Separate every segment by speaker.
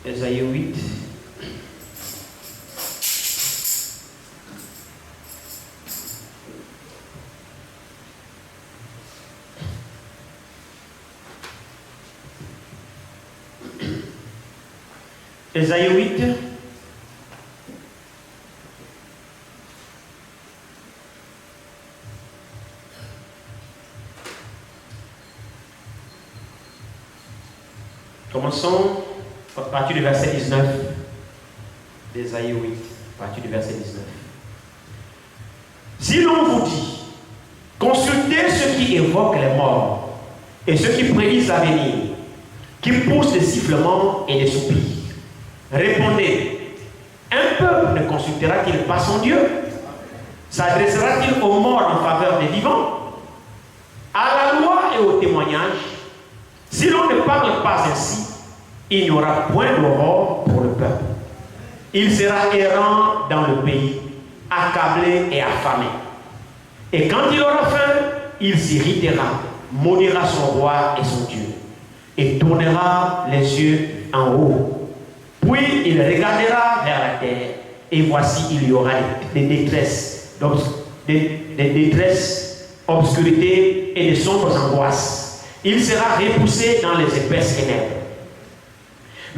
Speaker 1: Ésaïe 8. Ésaïe 8. Commençons à partir du verset 19 d'Ésaïe 8, à partir du verset 19. Si l'on vous dit, consultez ceux qui évoquent les morts et ceux qui prédisent l'avenir, qui poussent des sifflements et des soupirs, répondez, un peuple ne consultera-t-il pas son Dieu? S'adressera-t-il aux morts en faveur des vivants? À la loi et au témoignage, si l'on ne parle pas ainsi, il n'y aura point d'aurore pour le peuple. Il sera errant dans le pays, accablé et affamé. Et quand il aura faim, il s'irritera, maudira son roi et son Dieu, et tournera les yeux en haut. Puis il regardera vers la terre, et voici il y aura des détresses, obscurités et de sombres angoisses. Il sera repoussé dans les épaisses ténèbres.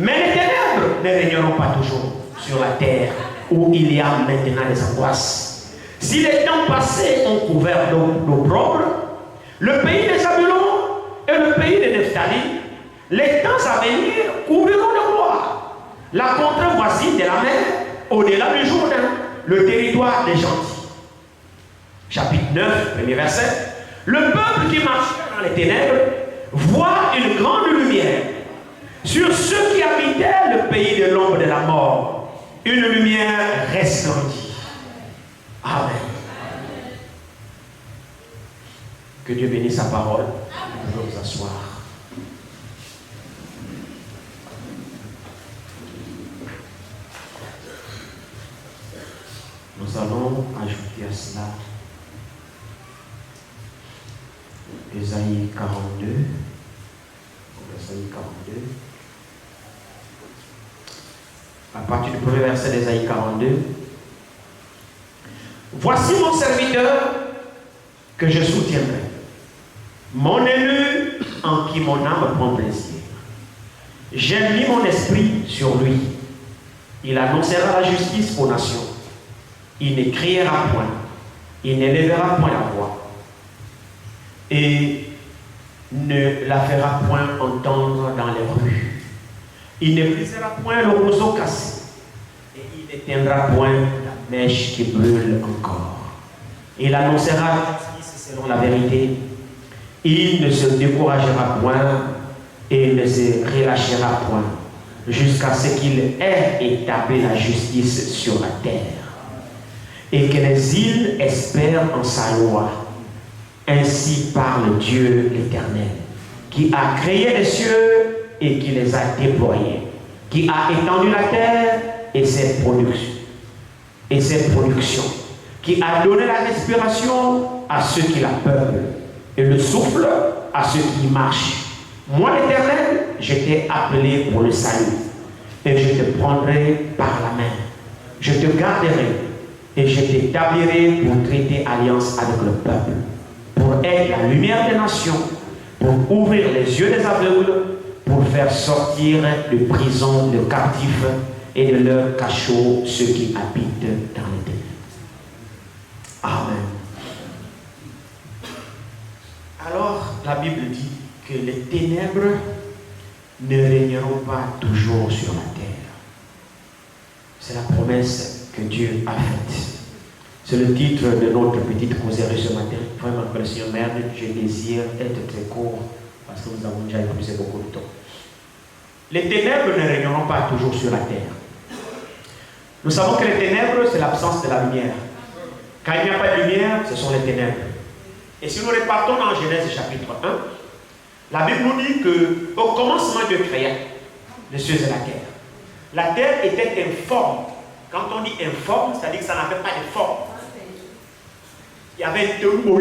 Speaker 1: Mais les ténèbres ne régneront pas toujours sur la terre où il y a maintenant des angoisses. Si les temps passés ont couvert d'opprobre, le pays des Zabulons et le pays de Nephtali, les temps à venir couvriront de gloire. La contrée voisine de la mer, au-delà du Jourdain, le territoire des gentils. Chapitre 9, premier verset. Le peuple qui marche dans les ténèbres voit une grande lumière. Sur ceux qui habitaient le pays de l'ombre de la mort, une lumière resplendit. Amen. Que Dieu bénisse sa parole. Nous pouvons nous asseoir. Nous allons ajouter à cela Ésaïe 42. Ésaïe 42. À partir du premier verset d'Ésaïe 42. Voici mon serviteur que je soutiendrai, mon élu en qui mon âme prend plaisir. J'ai mis mon esprit sur lui. Il annoncera la justice aux nations. Il ne criera point, il n'élèvera point la voix, et ne la fera point entendre dans les rues. Il ne brisera point le roseau cassé, et il n'éteindra point la mèche qui brûle encore. Il annoncera la justice selon la vérité. Il ne se découragera point et ne se relâchera point, jusqu'à ce qu'il ait établi la justice sur la terre, et que les îles espèrent en sa loi. Ainsi parle Dieu l'Éternel, qui a créé les cieux et qui les a déployés, qui a étendu la terre et ses productions, qui a donné la respiration à ceux qui la peuplent et le souffle à ceux qui y marchent. Moi, l'Éternel, je t'ai appelé pour le salut, et je te prendrai par la main. Je te garderai et je t'établirai pour traiter alliance avec le peuple, pour être la lumière des nations, pour ouvrir les yeux des aveugles, pour faire sortir de prison les captifs et de leur cachot ceux qui habitent dans les ténèbres. Amen. Alors, la Bible dit que les ténèbres ne régneront pas toujours sur la terre. C'est la promesse que Dieu a faite. C'est le titre de notre petite causerie ce matin. Vraiment, que le Seigneur m'aide, je désire être très court parce que nous avons déjà épuisé beaucoup de temps. Les ténèbres ne régneront pas toujours sur la terre. Nous savons que les ténèbres, c'est l'absence de la lumière. Quand il n'y a pas de lumière, ce sont les ténèbres. Et si nous repartons dans Genèse chapitre 1, la Bible nous dit qu'au commencement Dieu créa les cieux et la terre était informe. Quand on dit informe, c'est-à-dire que ça n'avait pas de forme. Il y avait deux mots.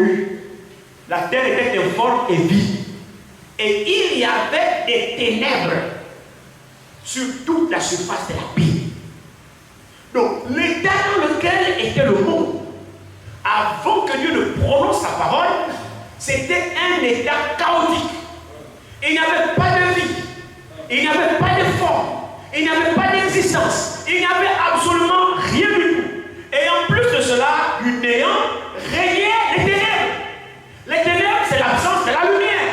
Speaker 1: La terre était informe et vide. Et il y avait des ténèbres sur toute la surface de la Bible. Donc, l'état dans lequel était le monde, avant que Dieu ne prononce sa parole, c'était un état chaotique. Il n'y avait pas de vie, il n'y avait pas de forme, il n'y avait pas d'existence, il n'y avait absolument rien du tout. Et en plus de cela, du néant régnait les ténèbres. Les ténèbres, c'est l'absence de la lumière.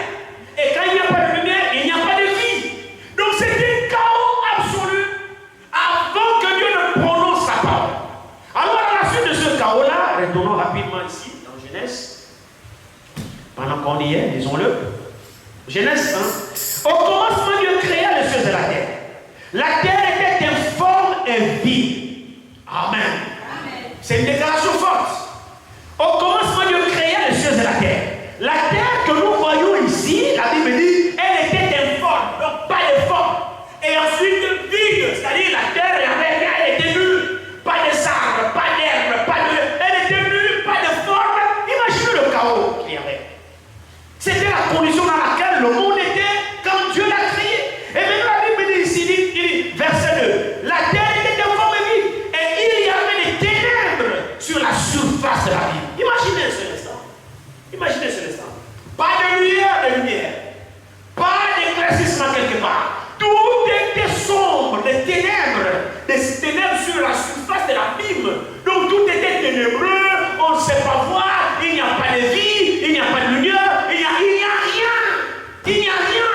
Speaker 1: Et quand il n'y a pas de lumière, il n'y a pas de vie. Donc c'était chaos absolu avant que Dieu ne prononce sa parole. Alors à la suite de ce chaos-là, retournons rapidement ici, dans Genèse. Pendant qu'on y est, disons-le. Genèse 1. Au commencement, Dieu créa les cieux et la terre. La terre était informe et vide. Amen. C'est une déclaration forte. Au commencement, Dieu créa les cieux et la terre. La terre que nous voyons ici, la Bible dit, elle était informe, donc pas de forme. Et ensuite vide, c'est-à-dire la terre, elle était nulle. Pas de sable, pas d'herbe, elle était nulle, pas de forme. Imaginez le chaos qu'il y avait. C'était la condition dans laquelle le monde était quand Dieu l'a créé. Et maintenant la Bible dit ici, il dit, verset 2, la terre était informe et vide. Et il y avait des ténèbres sur la surface de la vie. Imaginez ce instant. Imaginez ce instant. Pas de lumière. Pas d'éclaircissement quelque part. Tout était sombre, des ténèbres sur la surface de l'abîme. Donc tout était ténébreux, on ne sait pas voir, il n'y a pas de vie, il n'y a pas de lumière, il n'y a rien. Il n'y a rien.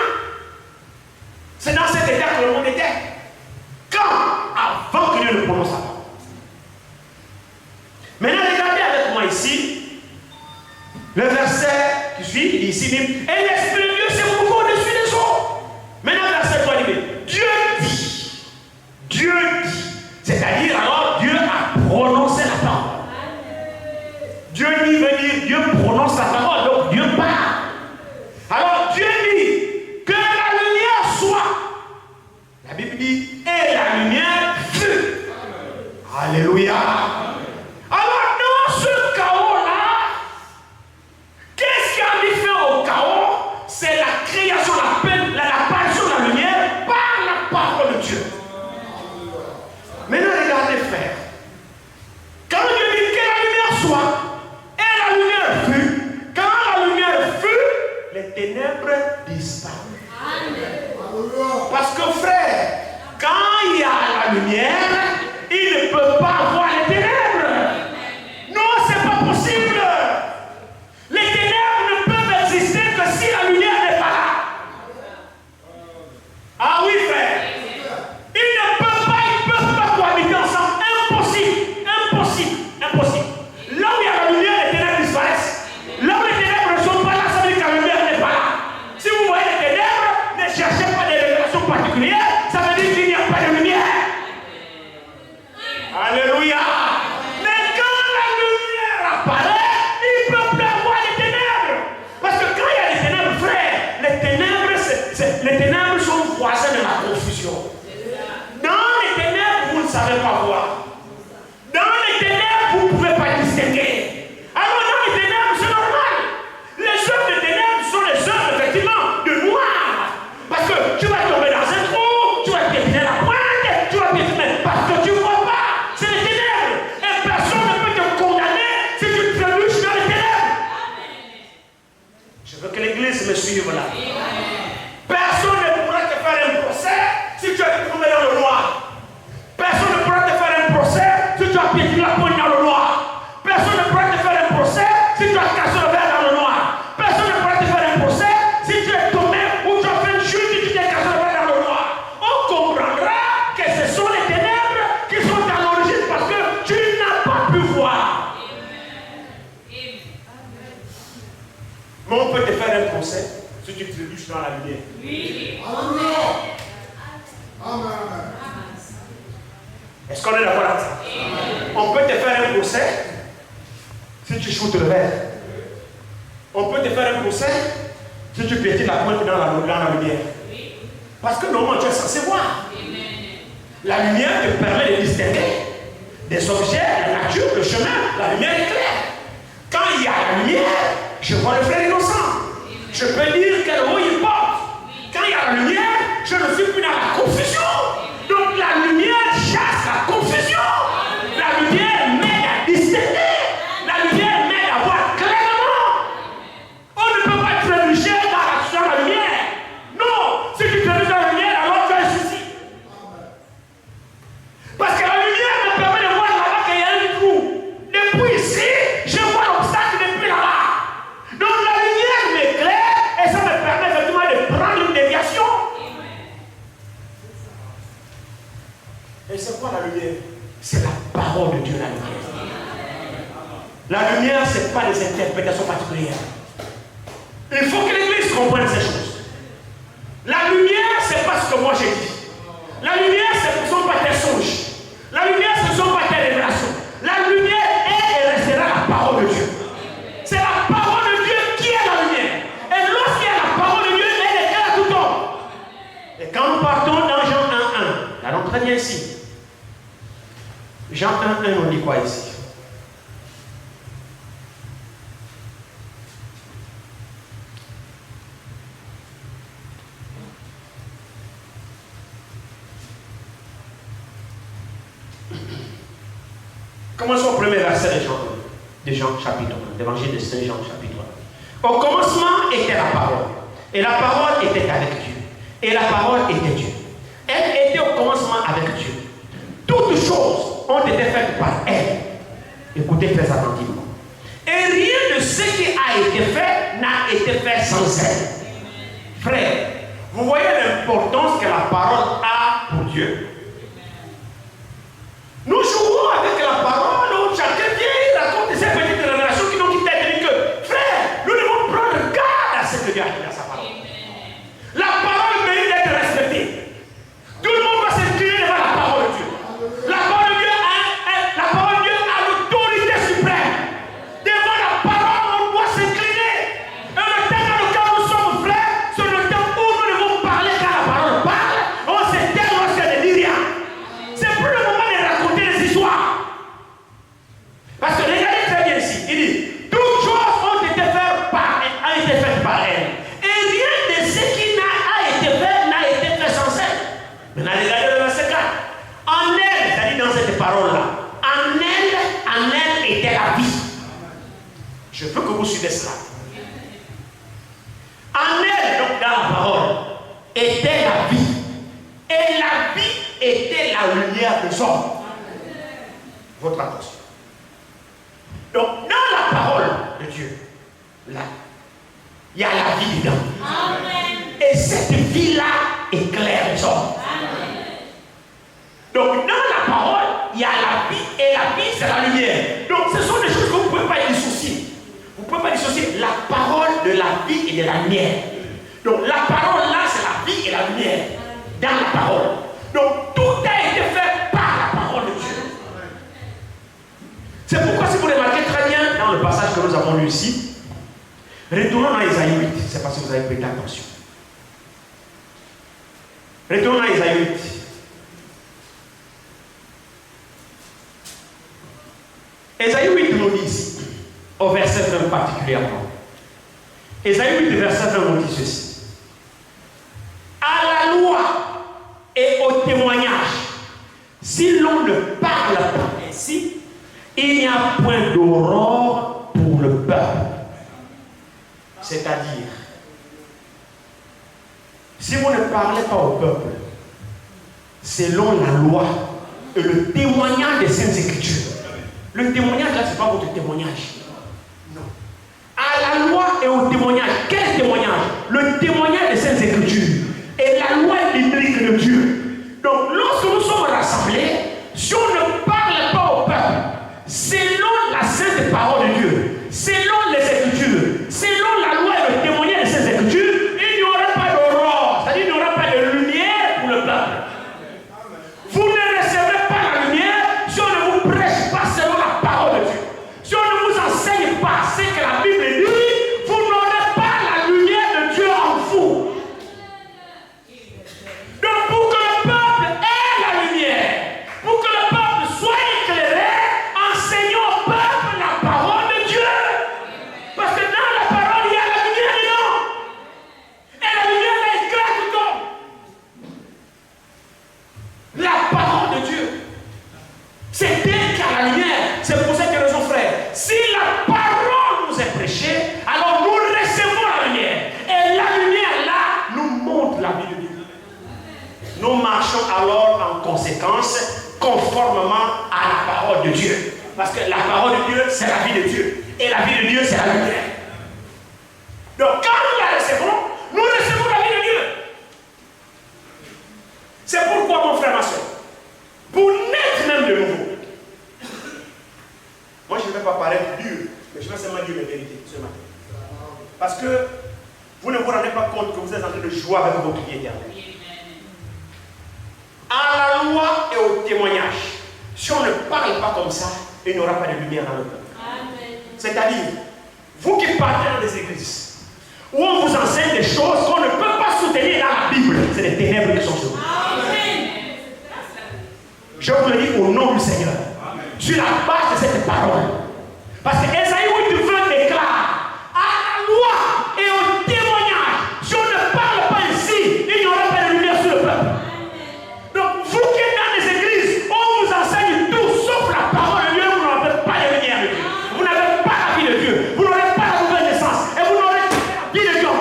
Speaker 1: C'est dans cet état que le monde était. Quand? Avant que Dieu ne prononce sa parole. Maintenant, regardez avec moi ici, le verset qui suit, il dit ici, et l'Esprit de Dieu s'est mouvé au-dessus des eaux. Maintenant, verset 3 dit, Dieu dit, c'est-à-dire alors Dieu a prononcé la parole. Dieu dit veut dire Dieu prononce la parole, donc Dieu parle. Alors Dieu dit que la lumière soit. La Bible dit, et la lumière fut. Alléluia. Alors dans ce chaos-là, qu'est-ce qui a mis fin au chaos? C'est la création, l'apparition de la lumière par la parole de Dieu. Maintenant regardez frère. Quand Dieu dit que la lumière soit, et la lumière fut, quand la lumière fut, les ténèbres disparurent. Parce que frère, quand il y a la lumière, il ne peut pas avoir les ténèbres. Non, c'est pas possible. Les ténèbres ne peuvent exister que si la lumière n'est pas là. Ah oui, frère. Ils peuvent pas cohabiter ensemble. Impossible. Là où il y a la lumière, les ténèbres disparaissent. Là où les ténèbres ne sont pas là, ça veut dire que la lumière n'est pas là. Si vous voyez les ténèbres, ne cherchez pas des révélations particulières, ça veut dire qu'il n'y a pas de lumière. Alléluia. Mais quand la lumière apparaît, il ne peut plus avoir les ténèbres. Parce que quand il y a les ténèbres, frère, les ténèbres sont voisins de la confusion. Dans les ténèbres, vous ne savez pas voir. Dans les ténèbres, vous ne pouvez pas distinguer. Alors dans les ténèbres, c'est normal. Les œuvres de ténèbres sont les œuvres, effectivement, de noir. Parce que tu vas tomber dans un trou, tu vas piétiner la pointe, tu vas piétiner parce que tu ne vois pas. C'est les ténèbres. Et personne ne peut te condamner si tu te trébuches dans les ténèbres. Je veux que l'église me suive là. Personne ne pourra te faire un procès si tu es tombé dans le noir. Personne ne pourra te faire un procès si tu as piétiné la pointe dans le noir. Personne ne pourra te faire un procès si tu as cassé le verre dans le noir. Personne ne pourra te faire un procès si tu es tombé ou tu as fait une chute et tu t'es cassé le verre dans le noir. On comprendra que ce sont les ténèbres qui sont à l'origine parce que tu n'as pas pu voir. Mais on peut te faire un procès si tu trébuches dans la lumière. Oui. Amen. Est-ce qu'on est d'accord avec ça? On peut te faire un procès si tu shootes le verre. On peut te faire un procès si tu piétines la pointe dans la lumière. Parce que normalement tu es censé voir. La lumière te permet de distinguer des objets, la nature, le chemin. La lumière est claire. Quand il y a la lumière, je vois le frère innocent. Je peux dire quel rôle il porte. Quand il y a la lumière, je ne suis plus dans la confusion. Et c'est quoi la lumière? C'est la parole de Dieu, la lumière. La lumière, ce n'est pas des interprétations particulières. Il faut que l'Église comprenne ces choses. La lumière, ce n'est pas ce que moi j'ai dit. La lumière, ce ne sont pas tes songes. La lumière, ce ne sont pas tes révélations. La lumière est et restera la parole de Dieu. C'est la parole de Dieu qui est la lumière. Et lorsqu'il y a la parole de Dieu, elle éclaire à tout temps. Et quand nous partons dans Jean 1:1, allons très bien ici. Jean 1:1, on dit quoi ici? Commençons au premier verset de Jean chapitre 1, l'évangile de Saint Jean chapitre 1. Au commencement était la parole, et la parole était avec Dieu, et la parole était Dieu. Elle était au commencement avec Dieu. Toutes choses ont été faites par elle. Écoutez très attentivement. Et rien de ce qui a été fait n'a été fait sans elle. Frère, vous voyez l'importance que la parole a pour Dieu? Nous jouons avec la parole, chacun vient raconte ces petites révélations qui n'ont quitté dit que, frère, nous devons prendre garde à ce que Dieu a dit dans sa parole. La parole mérite d'être respectée. Tout le monde va s'incliner devant la parole de Dieu. La parole de Dieu a l'autorité suprême. Devant la parole, on doit s'incliner. Et le temps dans lequel nous sommes frères, c'est le temps où nous devons parler quand la parole parle. On s'éteint lorsqu'elle ne dit rien. C'est pour le moment de raconter les histoires. Parce que regardez très bien ici. Il dit, toutes choses ont été faites par elle. Et rien de ce qui a été fait n'a été fait sans elle. Maintenant, regardez le verset 4. En elle, c'est-à-dire dans cette parole-là, en elle était la vie. Je veux que vous suivez cela. En elle, donc dans la parole, était la vie. Et la vie était la lumière des hommes. Votre attention. Donc, dans la parole de Dieu, là, il y a la vie dedans. Amen. Et cette vie-là éclaire les hommes. Amen. Donc, dans la parole, il y a la vie, et la vie, c'est la lumière. Donc, ce sont des choses que vous ne pouvez pas dissocier. Vous ne pouvez pas dissocier la parole de la vie et de la lumière. Donc, la parole là, c'est la vie et la lumière. Dans la parole. Donc, tout a été fait par la parole de Dieu. C'est pourquoi, si vous remarquez très bien dans le passage que nous avons lu ici, retournons dans Isaïe 8. C'est parce que vous avez prêté attention. Retournons dans Isaïe 8. Isaïe 8 nous dit ici, au verset 20 particulièrement. Isaïe 8, verset 20 nous dit ceci. À la loi et au témoignage, si l'on ne parle pas ainsi, il n'y a point d'aurore pour le peuple. C'est-à-dire, si vous ne parlez pas au peuple, selon la loi et le témoignage des Saintes Écritures, le témoignage là, ce n'est pas votre témoignage. Non. À la loi et au témoignage. Quel témoignage? Le témoignage des Saintes Écritures. Et la loi biblique de Dieu. Donc, lorsque nous sommes rassemblés, si on ne parle pas au peuple, selon la sainte parole de Dieu, selon les Écritures, selon la loi et le témoignage des Saintes Écritures, il n'y aura pas d'aurore, c'est-à-dire il n'y aura pas de lumière pour le peuple. Vous ne recevrez pas la lumière si on ne vous prêche pas selon la parole de Dieu. Si on ne vous enseigne pas ce que la Bible dit, vous n'aurez pas la lumière de Dieu en vous. Donc pour que le peuple ait la lumière, pour que le peuple soit éclairé, enseignons au peuple la parole de Dieu. Parce que dans la parole, il y a la lumière dedans. Et la lumière là éclaire tout le temps. La parole de Dieu. C'est elle qui a la lumière. C'est pour cette raison, frère. Si la parole nous est prêchée, alors nous recevons la lumière. Et la lumière là nous montre la vie de Dieu. Nous marchons alors en conséquence, conformément à la parole de Dieu. Parce que la parole de Dieu, c'est la vie de Dieu. Et la vie de Dieu, c'est la lumière. Donc quand nous la recevons, nous recevons la vie de Dieu. C'est pourquoi, mon frère, ma soeur, pour jouer avec votre vie éternelle. À la loi et au témoignage. Si on ne parle pas comme ça, il n'y aura pas de lumière dans le peuple. C'est-à-dire, vous qui partez dans les églises, où on vous enseigne des choses qu'on ne peut pas soutenir dans la Bible, c'est les ténèbres qui sont sur vous. Je vous le dis au nom du Seigneur. Amen. Sur la base de cette parole. Parce que Esaïe 8:20 déclare à la loi et au témoignage. Si on ne parle pas ainsi, il n'y aura pas de lumière sur le peuple. Donc vous qui êtes dans les églises, on vous enseigne tout sauf la parole de Dieu, vous n'avez pas de lumière de Dieu. Vous n'avez pas la vie de Dieu. Vous n'aurez pas la nouvelle naissance. Et vous n'aurez pas la vie de Dieu.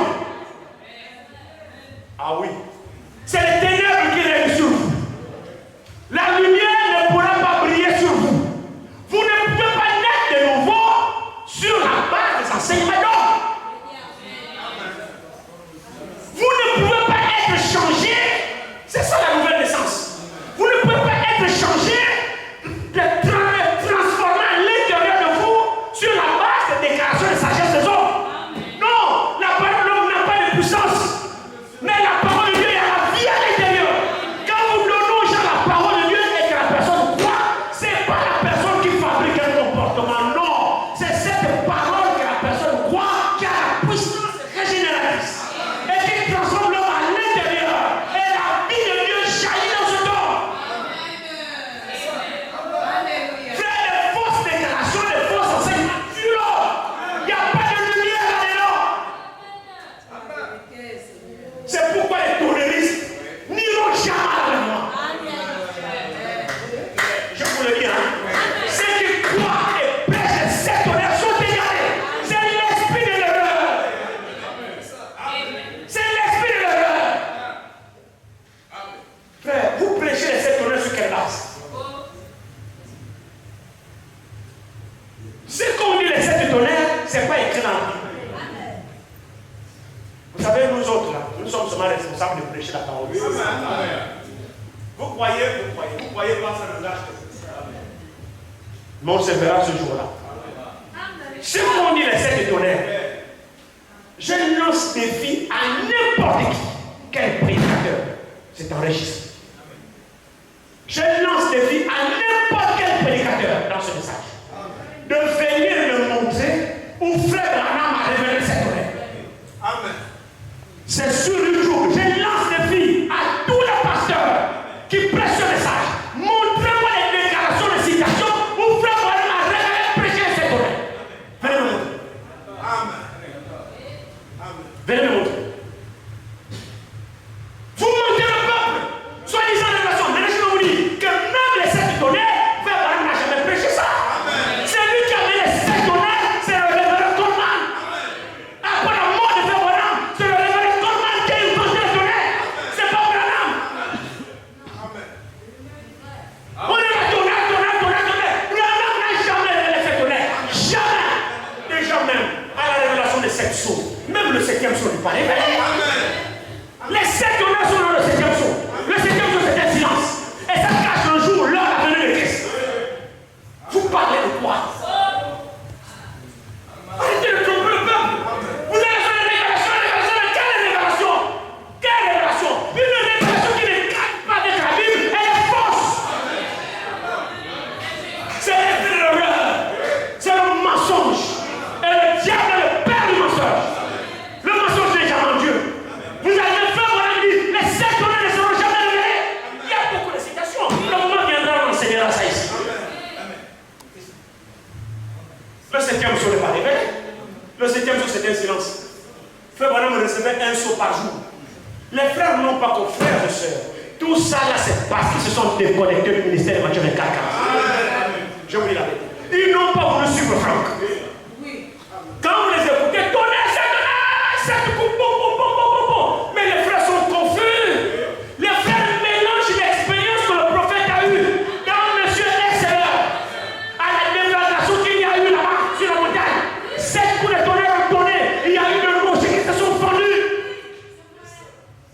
Speaker 1: Ah oui. C'est les ténèbres qui règnent sur vous. La lumière ne pourra pas briller sur vous. Vous ne pouvez pas naître de nouveau sur la base des enseignements d'hommes. Vous ne pouvez pas être changé. C'est ça la nouvelle naissance. Vous ne pouvez pas être changé, transformé à l'intérieur de vous sur la base des déclarations de sagesse des hommes. Non, la parole de l'homme n'a pas de puissance. Mais la parole de Dieu a la vie à l'intérieur. Quand vous donnez aux gens la parole de Dieu et que la personne croit, ce n'est pas la personne qui fabrique un comportement. Non, c'est cette parole que la personne croit qui a la puissance régénératrice et qui transforme l'homme à l'intérieur. Et la vie de Dieu jaillit dans cet homme. Faire des fausses déclarations, des fausses enseignements, il n'y a pas de lumière là-dedans. C'est pourquoi les terroristes n'iront jamais avec moi. Je vous le dis, ceux qui croient et prêchent cette tonnerre sont égarés. C'est l'esprit de l'erreur. C'est l'esprit de l'erreur. Frère, vous prêchez les sept tonnerres sur quelle base? Ce qu'on dit les sept tonnerres, ce n'est pas écrit dans la Bible. Vous savez, nous autres là, nous sommes seulement responsables de prêcher la parole. Vous croyez pas ça nous lâche. Mais on se verra ce jour-là. Si on dit les sept tonnerres, je lance défi à n'importe qui, quel prédicateur, c'est enregistré. Je lance défi à n'importe quel prédicateur dans ce message de venir me montrer où Frère Branham a révélé cette tonnerre. Amen. C'est sur YouTube. Je lance défi à tous les pasteurs qui prêchent ce message. Montrez-moi les déclarations de citation où Frère Branham a révélé prêcher cette tonnerre. Venez me montrer. Amen. Venez me montrer. Vous montez le peuple, soi-disant les nations. Mais je vous dis que même les sept tonnerres, Frère Branham n'a jamais prêché ça. Amen. C'est lui qui a mis les sept tonnerres, c'est le révérend Coleman. Après la mort de Frère Branham, c'est le révérend Coleman qui a eu les tonnerres. C'est pas Branham. On est là, tonnerre. Branham n'a jamais révélé ces tonnerres. Jamais. Déjà même, à la révélation des sept sceaux. Même le septième sceau n'est pas révélé. Les sept tonnerres sont dans le septième sceau. Le septième sceau, c'est un silence. Et ça cache le jour, l'heure, la venue de Christ. Vous parlez de quoi? Arrêtez de tromper le peuple. Vous allez sur les révélations. Quelle révélation? Une révélation qui ne cache pas de la Bible, elle est fausse. C'est l'esprit de l'erreur. C'est le mensonge. Et le diable est le père du mensonge. Le mensonge n'est jamais en Dieu. Vous allez faire voilà, les sept tonnerres ne seront jamais révélés. Il y a beaucoup de citations. Le moment viendra, on enseignera ça ici. Le septième sceau n'est pas révélé. Le septième sceau, c'est un silence. Frère Branham recevait un sceau par jour. Les frères n'ont pas comme frères et sœurs. Tout ça là, c'est parce qu'ils se sont déconnectés du ministère de Matthieu 24. Je vous dis la vérité. Ils n'ont pas voulu suivre Franck. Quand vous les écoutez, tonnerre, c'est coup, mais les frères sont confus. Les frères mélangent l'expérience que le prophète a eue dans Monsieur Excelleur à la déclaration qu'il y a eu là-bas sur la montagne. 7 coups de tonnerre ont donné. Il y a eu de rochers qui se sont fendus.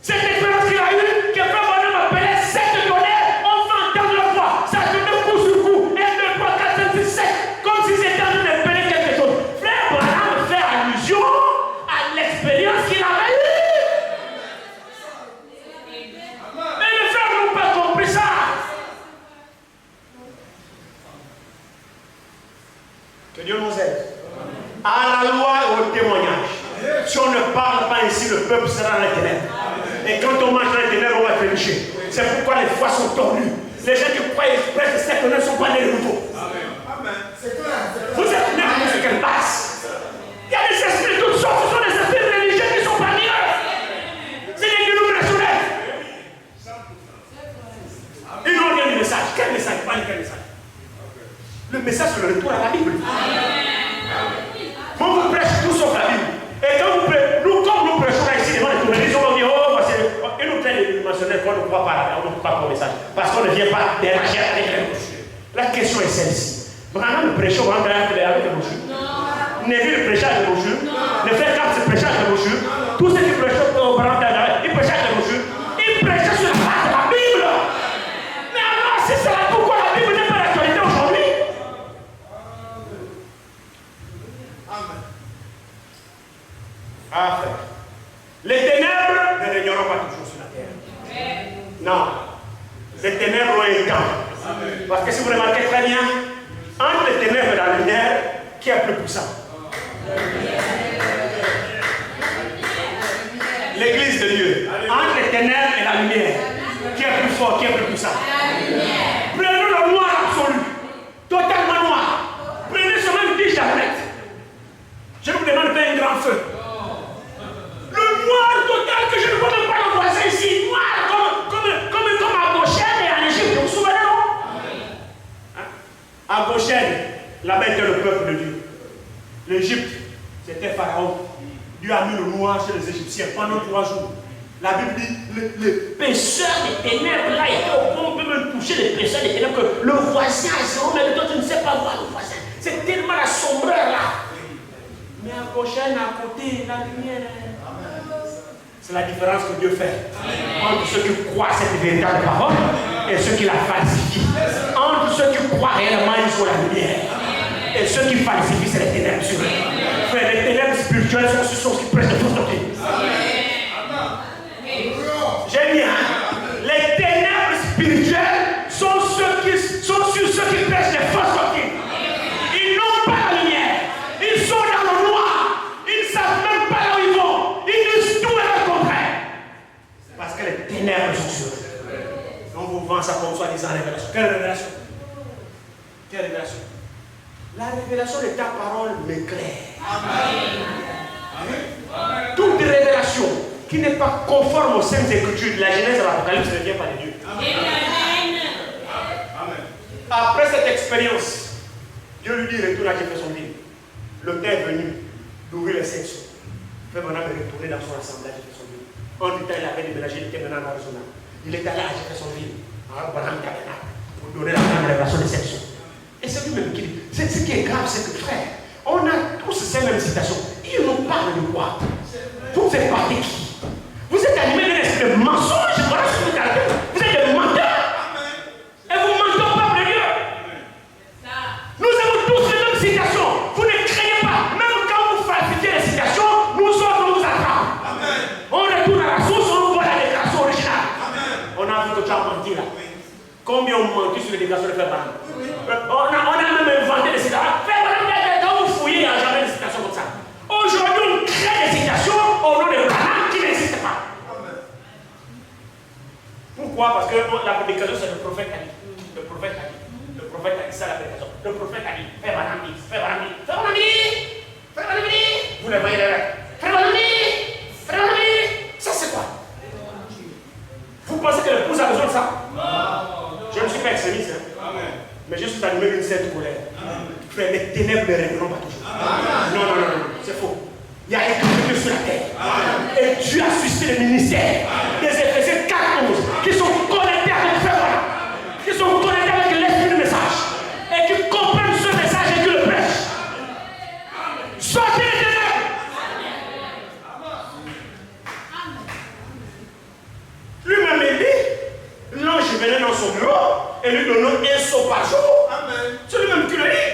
Speaker 1: Cette expérience qu'il a eue, que Frère Branham appelait 7 tonnerres, on va entendre leur voix. Ça tourne coup sur coup. 1, 2, 3, 4, 5, 6, 7. Comme si c'était en train de peler quelque ainsi le peuple sera dans les ténèbres. Et quand on marche dans les ténèbres, on va trébucher. C'est pourquoi les foi sont tordues. Les gens qui croient et prêtent cette ne sont pas nés de nouveau. Vous êtes nés de ce qu'elle passe. Il y a des esprits de toutes sortes. Ce sont des esprits religieux qui sont parmi eux. C'est des dénominationnels. Ils n'ont rien du message. Quel message? Pas quel message? Le message sur le retour à la Bible. Bon, vous prêchez tout sauf la Bible. Et quand vous prêchez, nous, comme nous prêchons là ici devant les tourneries, on va dire, oh, ils nous prennent les mentionnaires qu'on ne croit pas, on ne croit pas au message. Parce qu'on ne vient pas déranger avec les brochures. La question est celle-ci. Vraiment, le prêcheur va entrer avec les brochures. Neville, le prêchage de brochures. Le frère Cap, c'est le prêchage de brochures. Tous ceux qui prêchent au parental, ils prêchent de brochures. Ils prêchent sur la base de la Bible. Mais alors, si c'est là pourquoi la Bible n'est pas d'actualité aujourd'hui? Amen. Ah, frère. Les ténèbres ne régneront pas toujours sur la terre. Non. Les ténèbres ont un temps. Parce que si vous remarquez très bien, entre les ténèbres et la lumière, qui est plus puissant? L'église de Dieu. Entre les ténèbres et la lumière, qui est plus fort, qui est plus puissant? Prenez le noir absolu, totalement noir. Prenez seulement 10 jambettes. Je vous demande de faire un grand feu. Le noir total que je ne vois même pas le voisin ici, noir comme à Goshen et en Égypte, vous vous souvenez, non? À Goshen, là-bas était le peuple de Dieu. L'Égypte, c'était Pharaon. Dieu a mis le noir chez les Égyptiens pendant 3 jours. La Bible dit, le pécheur des ténèbres, là, il était au point, on peut même toucher les pécheurs des ténèbres, que le voisin a dit, oh, mais toi, tu ne sais pas voir le voisin. C'est tellement la sombreur là. Mais à Goshen, à côté, la lumière. C'est la différence que Dieu fait entre ceux qui croient cette véritable parole et ceux qui la falsifient. Entre ceux qui croient réellement sur la lumière et ceux qui falsifient, c'est les ténèbres sur eux. Frère, les ténèbres spirituelles sont sur ceux qui prêchent de fausses doctrines. J'ai mis, les ténèbres spirituelles sont sur ceux qui prêchent des fausses doctrines. Ils n'ont pas la lumière. Ils sont dans le noir. Ils ne savent même pas là où ils vont. Ils disent tout et le contraire. Parce que les ténèbres sont sur eux. On vous vend ça comme soi-disant révélation. Quelle révélation? Quelle révélation? La révélation de ta parole m'éclaire. Amen. Toute révélation qui n'est pas conforme aux saintes écritures de la Genèse à l'Apocalypse ne vient pas de Dieu. Amen. Après cette expérience, Dieu lui dit, retourne à Jeffersonville. Le temps est venu d'ouvrir les sections. Frère Branham est retourné dans son assemblée à Jeffersonville. En du temps, il avait déménagé, il était maintenant en Arizona. Il est allé à Jeffersonville, à Branham Tabernacle, pour donner la grande révélation des sections. Et c'est lui-même qui dit. Ce qui est grave, c'est que frère, on a tous ces mêmes citations. Ils nous parlent de quoi? Vous faites partie de qui? Vous êtes animés d'un esprit de mensonge. Voilà ce que vous êtes. Vous êtes des menteurs. Et vous mentez au peuple de Dieu. Nous avons tous les mêmes citations. Vous ne craignez pas. Même quand vous falsifiez les citations, nous autres, on vous attrape. On retourne à la source, on voit la déclaration originale. On a vu que tu as menti là. Combien on mentit sur les déclarations de Frère Branham? On a même inventé des citations. Frère Branham, quand vous fouillez, il n'y a jamais de citations comme ça. Aujourd'hui, on crée des citations au nom de Branham qui n'existe pas. Pourquoi? Parce que la prédication, c'est le prophète a dit. Le prophète a dit. Le prophète a dit ça, la prédication. Le prophète a dit. Frère Branham dit. Frère Branham dit. Frère Branham dit. Frère Branham dit. Vous les voyez là. Frère Branham dit. Frère Branham dit. Ça, c'est quoi? Vous pensez que l'épouse a besoin de ça? Je ne suis pas extrémiste, hein? Mais je suis animé d'une certaine colère. Frère, les ténèbres ne régneront pas toujours. Non, c'est faux. Il y a écrit sur la terre. Et Dieu a suscité le ministère des Éphésiens 4:11 qui sont connectés avec Frère, qui sont connectés avec l'esprit du message et qui comprennent ce message et qui le prêchent. Sortez les ténèbres. Lui-même il dit, l'ange venait dans son bureau et lui donnait un saut par jour. C'est lui-même qui le dit.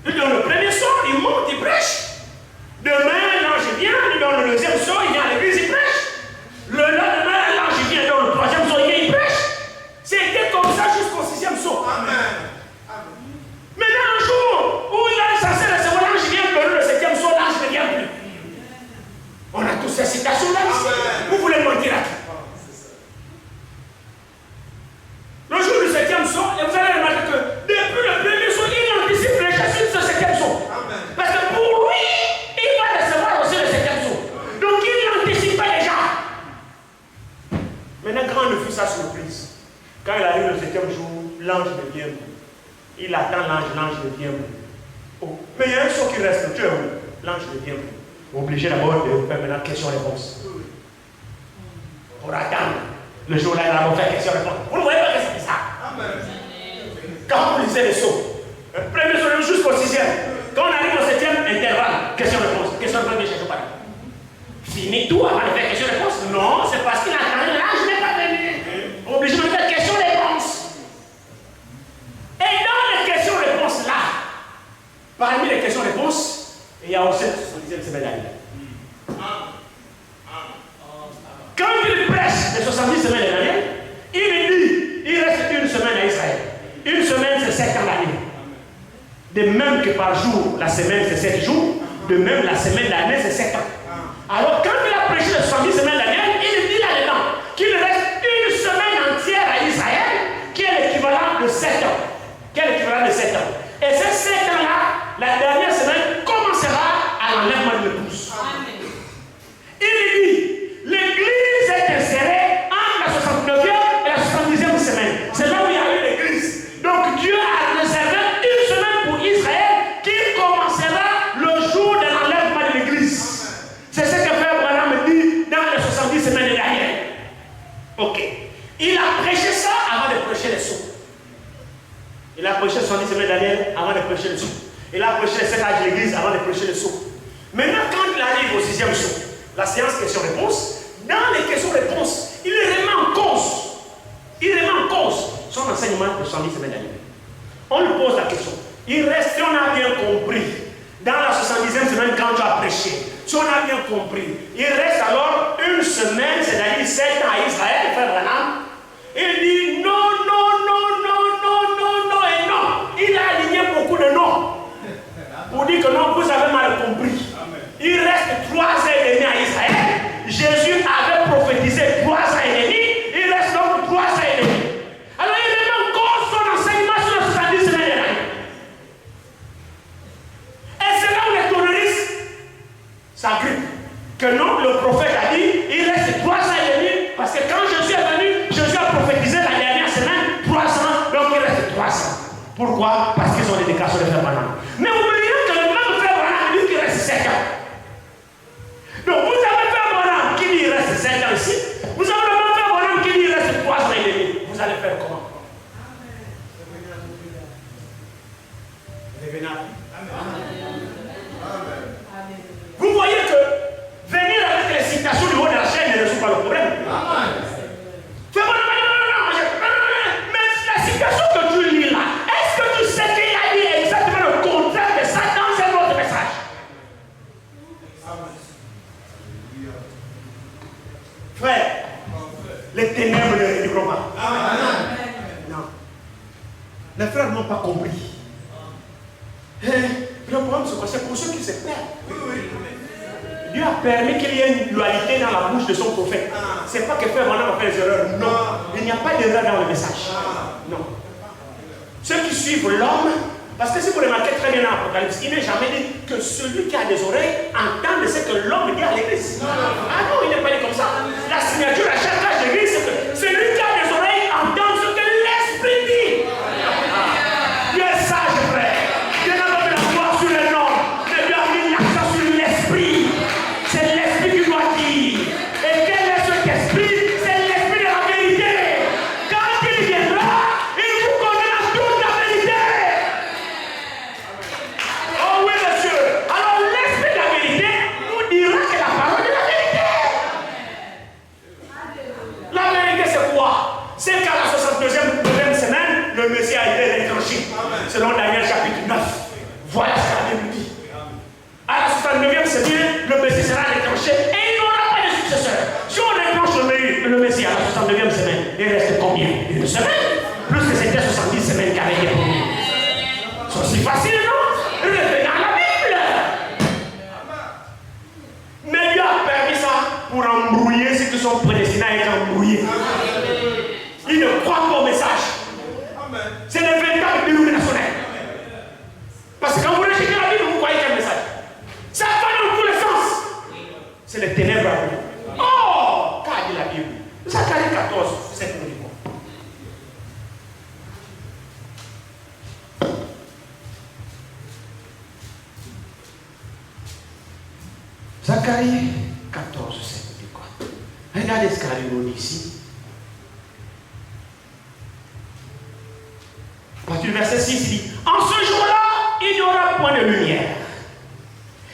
Speaker 1: Lui donne le premier saut, il monte, il prêche. Demain, l'ange vient, il donne le deuxième saut, il vient à l'église, il prêche. Le lendemain, l'ange vient, il donne le troisième saut, il vient, il prêche. C'était comme ça jusqu'au 6e saut. Maintenant, un jour où il est censé recevoir l'ange vient, donner le 7e saut, l'ange ne vient plus. On a tous ces citations. septième jour, l'ange devient bleu. Il attend l'ange devient bleu. Oh. Mais il y a un saut qui reste, tu es où? L'ange devient bleu. Obligé d'abord de faire maintenant question-réponse. Pour attendre. Le jour-là, il va faire question-réponse. Vous ne voyez pas que c'est bizarre? Quand vous lisez les sauts, premier saut jusqu'au sixième. Quand on arrive au septième, intervalle, question-réponse. Question-réponse, ne cherche pas. Fini tout avant de faire question-réponse? Non, c'est parce qu'il attendait l'ange n'est pas venu. Obligé de faire question-réponse. Et dans les questions-réponses là, parmi les questions-réponses, il y a aussi la 70e semaine d'Aniel. Quand il prêche les 70 semaines d'Aniel, il dit, il reste une semaine à Israël. Une semaine, c'est 7 ans l'année. De même que par jour, la semaine, c'est 7 jours, de même, la semaine d'année, c'est 7 ans. Alors, quand il a prêché les 70 semaines d'Aniel, il dit là-dedans qu'il reste une semaine entière à Israël, qui est l'équivalent de 7 ans. Qui est l'équivalent de 7 ans. Et ces 7 ans-là, la dernière semaine commencera à l'enlèvement de l'épouse. Il dit, l'église est insérée entre la 69e et la 70e semaine. C'est là où il y a eu l'église. Donc Dieu a réservé une semaine pour Israël qui commencera le jour de l'enlèvement de l'église. C'est ce que Frère Branham dit dans les 70 semaines de Daniel. Ok. Il a prêché ça avant de prêcher les sauts. Il a prêché 70 semaines de Daniel avant de prêcher les sauts. Il a prêché les 7 âges de l'église avant de prêcher les sauts. Maintenant, quand il arrive au 6e saut, la séance question-réponse, dans les questions-réponses, il remet en cause. Il remet en cause son enseignement de 70 semaines d'Aniel. On lui pose la question. Il reste, si on a bien compris, dans la 70e semaine, quand tu as prêché, si on a bien compris, il reste alors une semaine, c'est-à-dire 7 ans à Israël, Frère Branham. Il dit non, non, non, non, non, non, non et non. Il a aligné beaucoup de noms pour dire que non, vous avez mal compris. Il reste 3 ans et demi à Israël. Jésus avait prophétisé 3 ans et demi. Il reste donc 3 ans et demi. Alors il remet en cause son enseignement sur les 70 semaines de l'année. Et c'est là où les terroristes s'agrippent. Que non, le prophète a dit, il reste 3 ans et demi. Parce que quand Jésus est venu, Jésus a prophétisé la dernière semaine 3 ans. Donc il reste 3 ans. Pourquoi? Parce qu'ils ont des déclarations de Frère Branham. Mais oubliez que le même Frère Branham dit qu'il reste 7 ans. Donc vous avez Frère Branham qui dit qu'il reste 7 ans ici. Vous avez le même Frère Branham qui dit qu'il reste 3 ans et demi. Vous allez faire comment? Revenez. Vous voyez que venir avec les citations du haut de la chaîne ne résout pas le problème. Frère Branham, mais la citation que tu lis là, est-ce que tu sais qu'il a dit exactement le contraire de ça dans un autre message? Frère, les ténèbres ne réduiront pas. Non. Les frères n'ont pas compris. Le problème, c'est quoi? C'est pour ceux qui se perdent. Dieu a permis qu'il y ait une dualité dans la bouche de son prophète. C'est pas que Frère Branham a fait des erreurs. Non. Il n'y a pas d'erreur dans le message. Non. Ceux qui suivent l'homme, parce que si vous remarquez très bien dans l'Apocalypse, il n'est jamais dit que celui qui a des oreilles entende ce que l'homme dit à l'église. Ah non, il n'est pas dit comme ça. La signature à chaque âge d'église, c'est que celui qui a des oreilles entende ce que l'Esprit dit. Dieu est sage, frère. Dieu n'a pas mis la foi sur le nom, mais Dieu a mis l'accent sur l'Esprit. C'est l'Esprit qui doit dire. Et quel est cet esprit? C'est l'Esprit de la vérité. Quand il viendra, il vous connaîtra toute la vérité. Oh oui, monsieur. Alors l'Esprit de la vérité nous dira que la parole est la vérité. La vérité, c'est quoi? C'est qu'à la 62e semaine, le Messie a été déclenché. Selon Daniel chapitre 9. Voilà ce que la Bible dit. À la 69e semaine, le Messie sera déclenché et il n'aura pas de successeur. Si on déclenche le Messie à la 69e semaine, il reste combien? Une semaine? Plus que c'était 70 semaines qui avaient été promis. C'est aussi facile, non? Revenez à la Bible. Mais Dieu a permis ça pour embrouiller ceux qui sont prédestinés à être embrouillés. Ils ne croient pas au message. C'est des véritables dénominationnels. Parce que quand vous rejetez la Bible, vous croyez qu'il y a un message. Ça va dans tous les sens. C'est les ténèbres à vous. Oh, qu'a dit la Bible? Zacharie 14, c'est pour dire quoi? Zacharie 14, 7 dit quoi? Regardez ce qu'Allah nous dit ici. À partir du verset 6, il dit: en ce jour-là, il n'y aura point de lumière.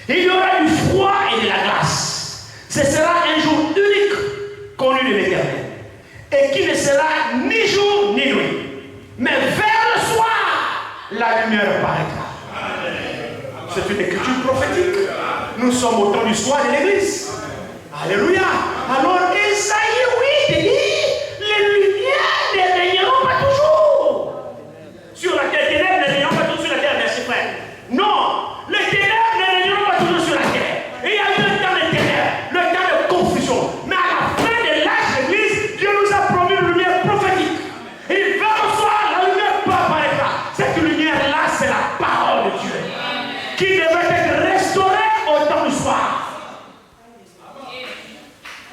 Speaker 1: Il y aura du froid et de la glace. Ce sera un jour unique connu de l'Éternel, et qui ne sera ni jour ni nuit. Mais vers le soir, la lumière paraîtra. C'est une écriture prophétique. Nous sommes au temps du soir de l'Église. Alléluia. Alors Esaïe, oui, dit: les lumières ne régneront pas toujours sur la terre. Les ténèbres ne régneront pas toujours sur la terre, merci frère. Non, les ténèbres ne régneront pas toujours sur la terre. Et il y a eu un temps de ténèbres, le temps de confusion. Mais à la fin de l'âge de l'Église, Dieu nous a promis une lumière prophétique. Et vers le soir, la lumière apparaîtra. Cette lumière-là, c'est la parole de Dieu qui devait être restaurée au temps du soir.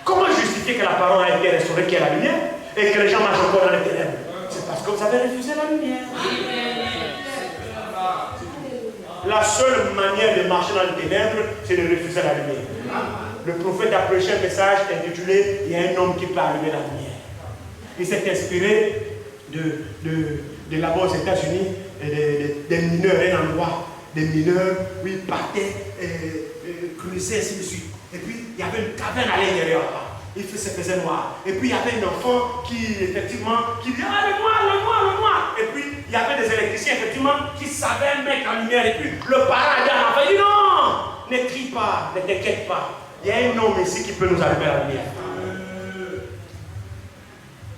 Speaker 1: Comment justifier que la parole a été restaurée, qu'il y a la lumière, et que les gens marchent encore dans les ténèbres? C'est parce que vous avez refusé la lumière. La seule manière de marcher dans les ténèbres, c'est de refuser la lumière. Le prophète a prêché un message intitulé « Il y a un homme qui peut allumer la lumière ». Il s'est inspiré de là-bas aux États-Unis, des mineurs, un endroit, des mineurs, où ils partaient, creusaient, ainsi de suite. Et puis, il y avait une caverne à l'intérieur. Il se faisait noir. Et puis, il y avait un enfant qui, effectivement, qui disait: ah, le noir. Et puis, il y avait des électriciens, effectivement, qui savaient mettre la lumière. Et puis, le parent a dit à l'enfant: il dit: non, ne crie pas, ne t'inquiète pas. Il y a un homme ici qui peut nous allumer la lumière.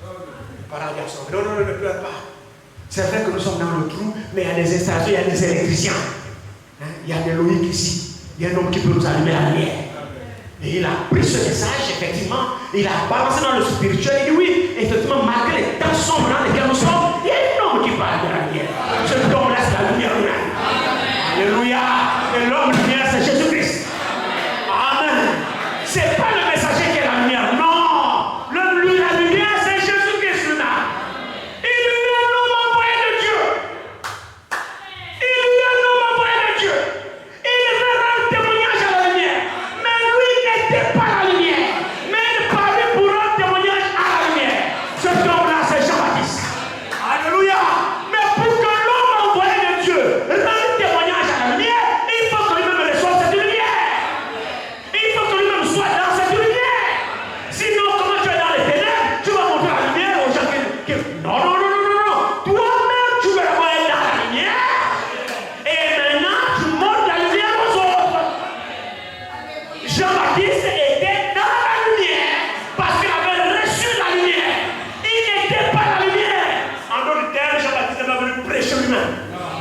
Speaker 1: Le parent a dit à son enfant: non, ne pleure pas. C'est vrai que nous sommes dans le trou, mais il y a des installations, il y a des électriciens. Il y a des logiques ici. Il y a un homme qui peut nous allumer la lumière. Et il a pris ce message, effectivement, il a balancé dans le spirituel. Il dit: oui, effectivement, malgré les temps sombres dans lesquels nous sommes, il y a un homme qui parle de la lumière. Cet homme laisse la lumière lui-même. Alléluia. Et l'homme lumière, c'est Jésus-Christ. Amen. Ce n'est pas le messager qui est la lumière. Non. La lumière, c'est Jésus-Christ lui-même. Il est un homme envoyé de Dieu. Il est un homme envoyé de Dieu. Il veut rendre témoignage à la lumière. Mais lui n'était pas la lumière. Mais il parlait pour rendre témoignage à la lumière. Cet homme-là, c'est Jean-Baptiste. Alléluia. Mais pour que l'homme envoyé de Dieu rende témoignage à la lumière, il faut que lui-même reçoive cette lumière. Il faut que lui-même soit dans cette lumière. Sinon, comment tu es dans les ténèbres, tu vas montrer la lumière aux gens qui... Non. Toi-même, tu veux avoir être dans la lumière. Et maintenant, tu montres la lumière aux autres. Jean-Baptiste était dans la lumière parce qu'il avait reçu la lumière. Il n'était pas la lumière. En d'autres termes, Jean-Baptiste n'est pas venu prêcher lui-même.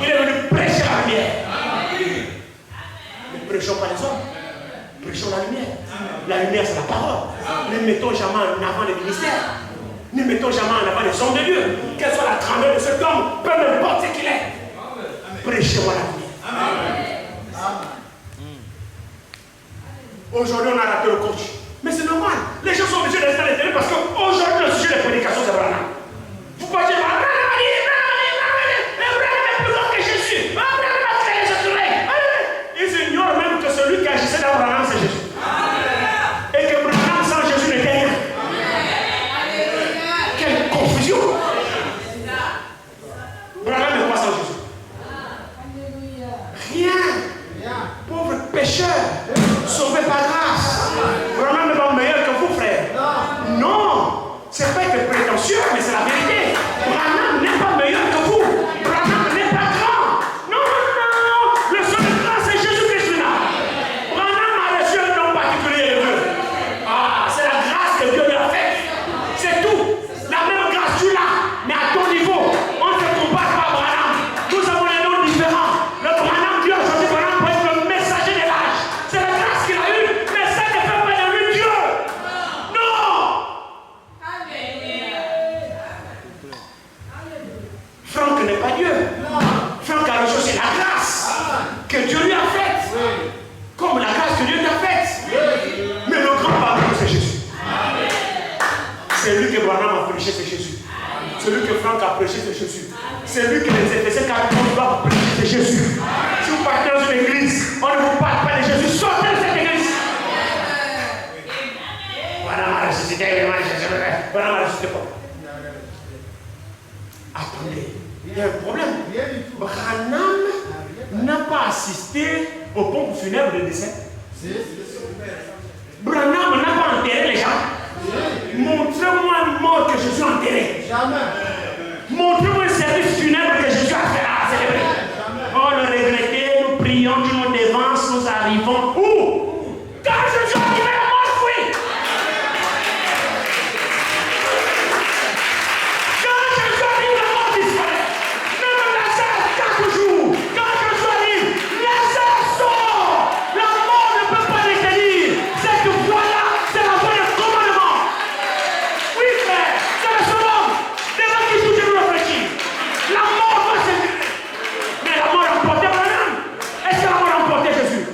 Speaker 1: Il est venu prêcher la lumière. Ne prêchons pas les hommes. Prêchons la lumière. La lumière, c'est la parole. Ne mettons jamais en avant les ministères. Ne mettons jamais en avant les hommes de Dieu. Quelle soit la grandeur de cet homme, peu importe ce qu'il est. Prêchez-moi la lumière. Aujourd'hui, on a raté le coach. Mais c'est normal. Les gens sont obligés de rester à l'intérieur parce qu'aujourd'hui, le sujet de prédication, c'est Branham. Vous pouvez dire: Branham est plus grand que Jésus. Branham a créé ce soleil. Ils ignorent même que celui qui agissait dans Branham, c'est Jésus. Et que Branham sans Jésus n'était rien. Quelle confusion. Branham est quoi sans Jésus? Rien. Pauvre pécheur, sauvé par grâce. Branham n'est pas meilleur que vous, frère. Non. C'est pas être prétentieux, mais c'est la vérité. Branham n'est pas meilleur que vous. Branham n'est pas grand. Non. Le seul grand, c'est Jésus-Christ là. Branham a reçu un nom particulier de Dieu. C'est la grâce que Dieu lui a faite. C'est tout. La même grâce, tu l'as, mais à ton niveau. On ne te compare pas à Branham. Nous avons des noms différents. Le Branham, Dieu a choisi Branham pour être le messager de l'âge. C'est la grâce qu'il a eue, mais ça ne fait pas de lui Dieu. Non. Franck n'est pas Dieu. Franck a reçu la grâce que Dieu lui a faite. Comme la grâce que Dieu t'a faite. Mais le grand pardon, c'est Jésus. C'est lui que Branham a prêché, c'est Jésus. Celui que Franck a prêché, c'est Jésus. C'est lui que les Éphésiens doivent prêcher, c'est Jésus. Si vous partez dans une église, on ne vous parle pas de Jésus. Sortez de cette église. ressuscité, Branham a ressuscité quoi? Attendez, il y a un problème. Branham n'a pas assisté aux pompes funèbres de décès. Branham n'a pas enterré les gens. Montrez-moi une mort que Jésus a enterré. Montrez-moi un service funèbre que Jésus a fait à célébrer. Oh, le regretter, nous prions, Dieu nous dévance, nous arrivons. Où? Quand Jésus a arrivé, la mort fuit. Quand Jésus arrive, la mort disparaît. Même Lazare, 4 jours. Quand Jésus arrive, Lazare sort. La mort ne peut pas les tenir. C'est que voilà, c'est la voie du commandement. Oui, frère, c'est le second. Les gens qui jouent, je nous réfléchis. La mort va se tenir. Mais la mort a emporté Branham. Est-ce que la mort a emporté Jésus?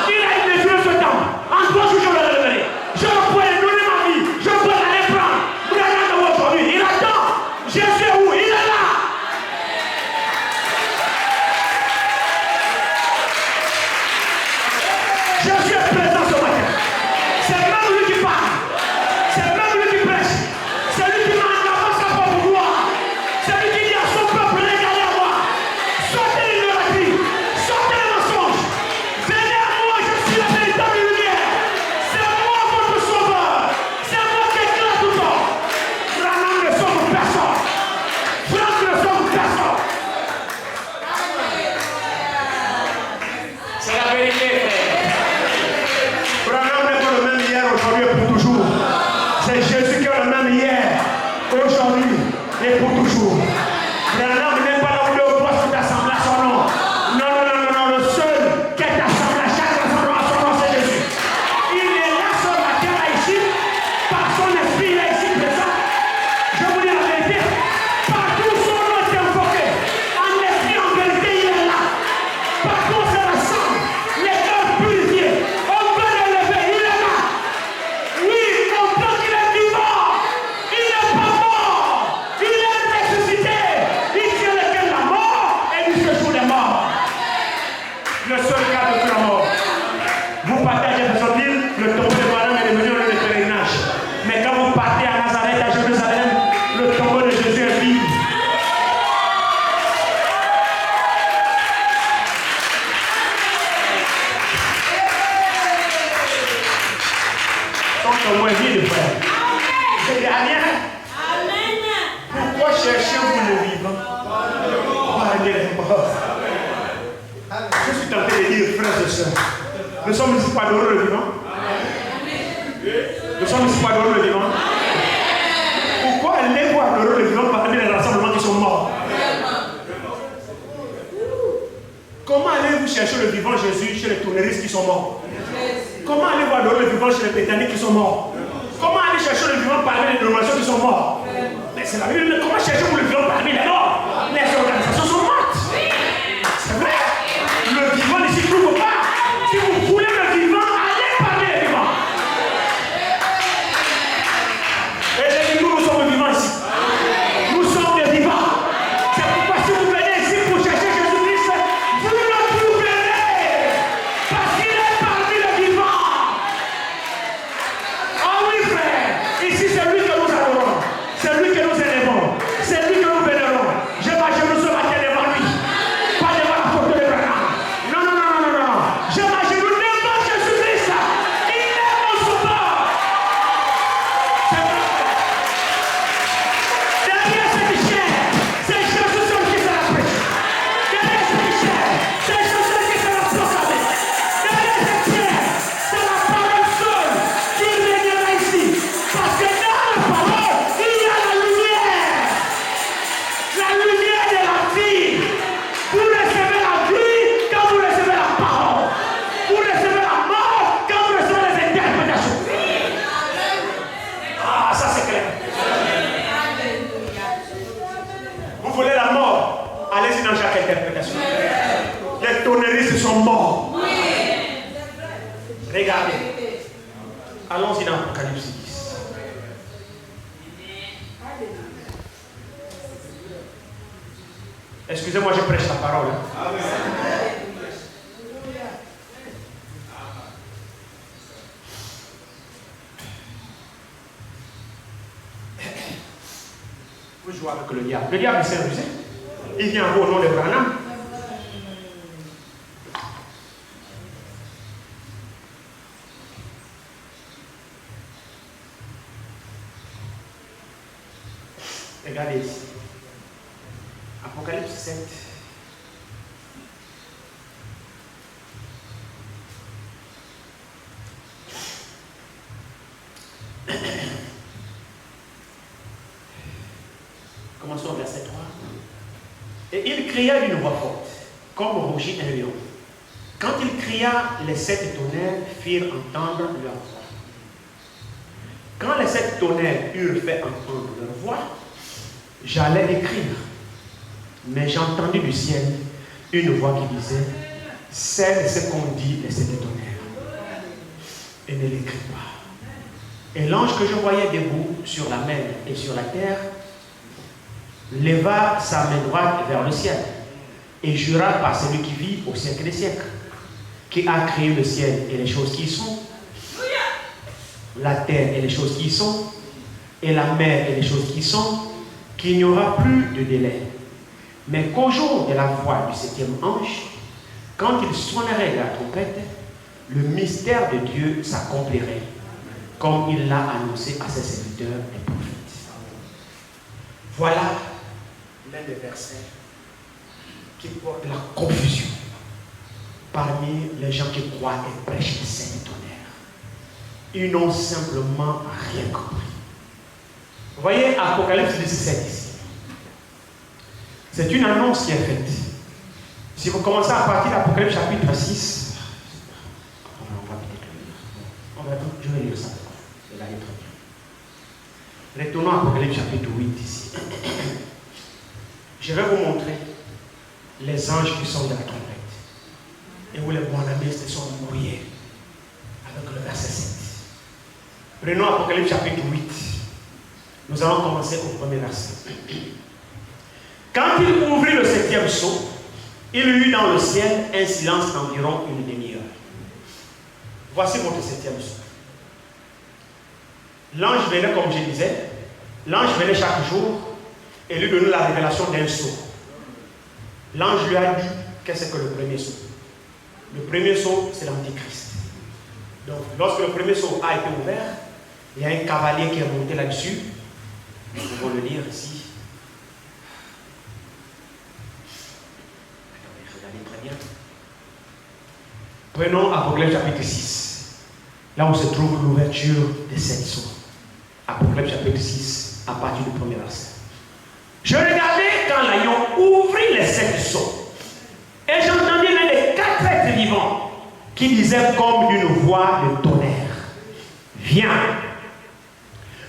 Speaker 1: Il a inauguré ce temple. En 3 jours, je vais le révéler. Je pourrais donner ma vie. Je pourrais aller prendre. Branham de aujourd'hui. Il attend. Jésus est où? Il est là. Jésus est présent ce matin. C'est même lui qui parle. C'est même lui qui prêche. C'est lui qui met en avant sa propre gloire. C'est lui qui dit à son peuple, regardez à moi. Sortez l'ignorance. Sortez les mensonges. Venez à moi, je suis la véritable lumière. C'est moi votre sauveur. C'est moi qui éclaire tout le temps. Branham ne sauve personne. Franck ne sauve personne. C'est la vérité, frère. Branham n'est pas le même hier, aujourd'hui et pour toujours. C'est Jésus qui est le même hier, aujourd'hui et pour toujours. Branham n'est pas là où le poste qui t'assemble à son nom. Non, non, non, non, non, le seul qui est assemblé à chaque rassemblement à son nom, c'est Jésus. Il est là sur la terre, là, ici, par son esprit, là, ici, présent. Je vous dis la vérité, partout son nom est invoqué. En esprit, en vérité, il est là. Partout on se rassemble, les cœurs purifiés, on peut l'élever, il est là. Oui, on pense qu'il est vivant, il n'est pas mort, il est ressuscité. Il tient le cœur de la mort et du séjour des morts. Le seul cas de toute la mort. Vous partez à Jeffersonville, le tombeau de Branham est devenu un lieu de pèlerinage. Mais quand vous partez à Nazareth, à Jérusalem, le tombeau de Jésus est vide. Son tombeau est vide, frère. C'est dernier. Pourquoi cherchez-vous le vivant? Parlez les morts. Je suis tenté de dire, frères et sœurs, nous sommes ici pour adorer le vivant. Nous sommes ici pour adorer le vivant. Pourquoi allez-vous adorer le vivant parmi les rassemblements qui sont morts? Comment allez-vous chercher le vivant Jésus chez les tournéristes qui sont morts? Comment allez-vous adorer le vivant chez les pétaniques qui sont morts? Comment aller chercher le vivant parmi les dénominations qui sont morts? Mais c'est la Bible. Comment cherchez-vous le vivant parmi les morts? Les organisations sont mortes. C'est vrai. Le vivant ne s'y trouve pas. Si vous voulez le vivant, allez parmi les vivants. Et j'ai dit, nous sommes vivants ici. Nous sommes des vivants. C'est pourquoi si vous venez ici pour chercher Jésus-Christ, vous le trouverez. Parce qu'il est parmi les vivants. Ah oui, frère. Ici, c'est lui que nous adorons. C'est lui que nous élevons. C'est lui que nous vénérons. Je m'agenouille ce matin devant lui. Pas devant la photo de Branham. Non, non, non, non, non, non. Je m'agenouille devant Jésus-Christ. Il est mon sauveur. C'est vrai. Derrière cette chair, c'est Jésus seul qui sera prêché. Derrière cette chair, c'est Jésus seul qui sera proclamé. Derrière cette chair, c'est la parole seule qui régnera ici. Parce que dans la parole, il y a la lumière. La lumière de la vie. Vous recevez la vie quand vous recevez la parole. Vous recevez la mort quand vous recevez les interprétations. Ah, ça c'est clair. Vous voulez la mort? Allez-y dans chaque interprétation. Les tonnéristes sont morts. Regardez. Allons-y dans Apocalypse 10. Excusez-moi, je prêche la parole. histoire avec le diable. Le diable s'est rusé. Il vient au nom de Branham. Regardez ici. Apocalypse 7. Commençons au verset 3. Et il cria d'une voix forte, comme rugit un lion. Quand il cria, les 7 tonnerres firent entendre leur voix. Quand les 7 tonnerres eurent fait entendre leur voix, j'allais écrire. Mais j'ai entendu du ciel une voix qui disait, c'est ce qu'ont dit les 7 tonnerres. Et ne l'écris pas. Et l'ange que je voyais debout sur la mer et sur la terre leva sa main droite vers le ciel et jura par celui qui vit au siècle des siècles, qui a créé le ciel et les choses qui y sont, la terre et les choses qui y sont, et la mer et les choses qui y sont, qu'il n'y aura plus de délai, mais qu'au jour de la voix du 7e ange, quand il sonnerait la trompette, le mystère de Dieu s'accomplirait, comme il l'a annoncé à ses serviteurs et prophètes. Voilà l'un des versets qui porte la confusion parmi les gens qui croient et prêchent les 7 tonnerres. Ils n'ont simplement rien compris. Vous voyez Apocalypse 17 ici. C'est une annonce qui est faite. Si vous commencez à partir d'Apocalypse chapitre 6, je vais lire ça. C'est là, très bien. Retournons à Apocalypse chapitre 8 ici. Je vais vous montrer les anges qui sont de la trompette. Et où les bonamistes sont mouillés avec le verset 7. Prenons Apocalypse chapitre 8. Nous allons commencer au premier verset. Quand il ouvrit le 7e sceau, il y eut dans le ciel un silence d'environ une demi-heure. Voici votre 7e sceau. L'ange venait, comme je disais, l'ange venait chaque jour et lui donnait la révélation d'un sceau. L'ange lui a dit qu'est-ce que le premier sceau. Le premier sceau, c'est l'Antichrist. Donc, lorsque le premier sceau a été ouvert, il y a un cavalier qui est monté là-dessus. Nous pouvons le lire ici. Attendez, regardez très bien. Prenons Apocalypse chapitre 6. Là où se trouve l'ouverture des 7 sceaux. Apocalypse chapitre 6, à partir du premier verset. Je regardais quand l'agneau ouvrit les 7 sceaux. Et j'entendis l'un des 4 êtres vivants qui disait comme d'une voix de tonnerre, viens.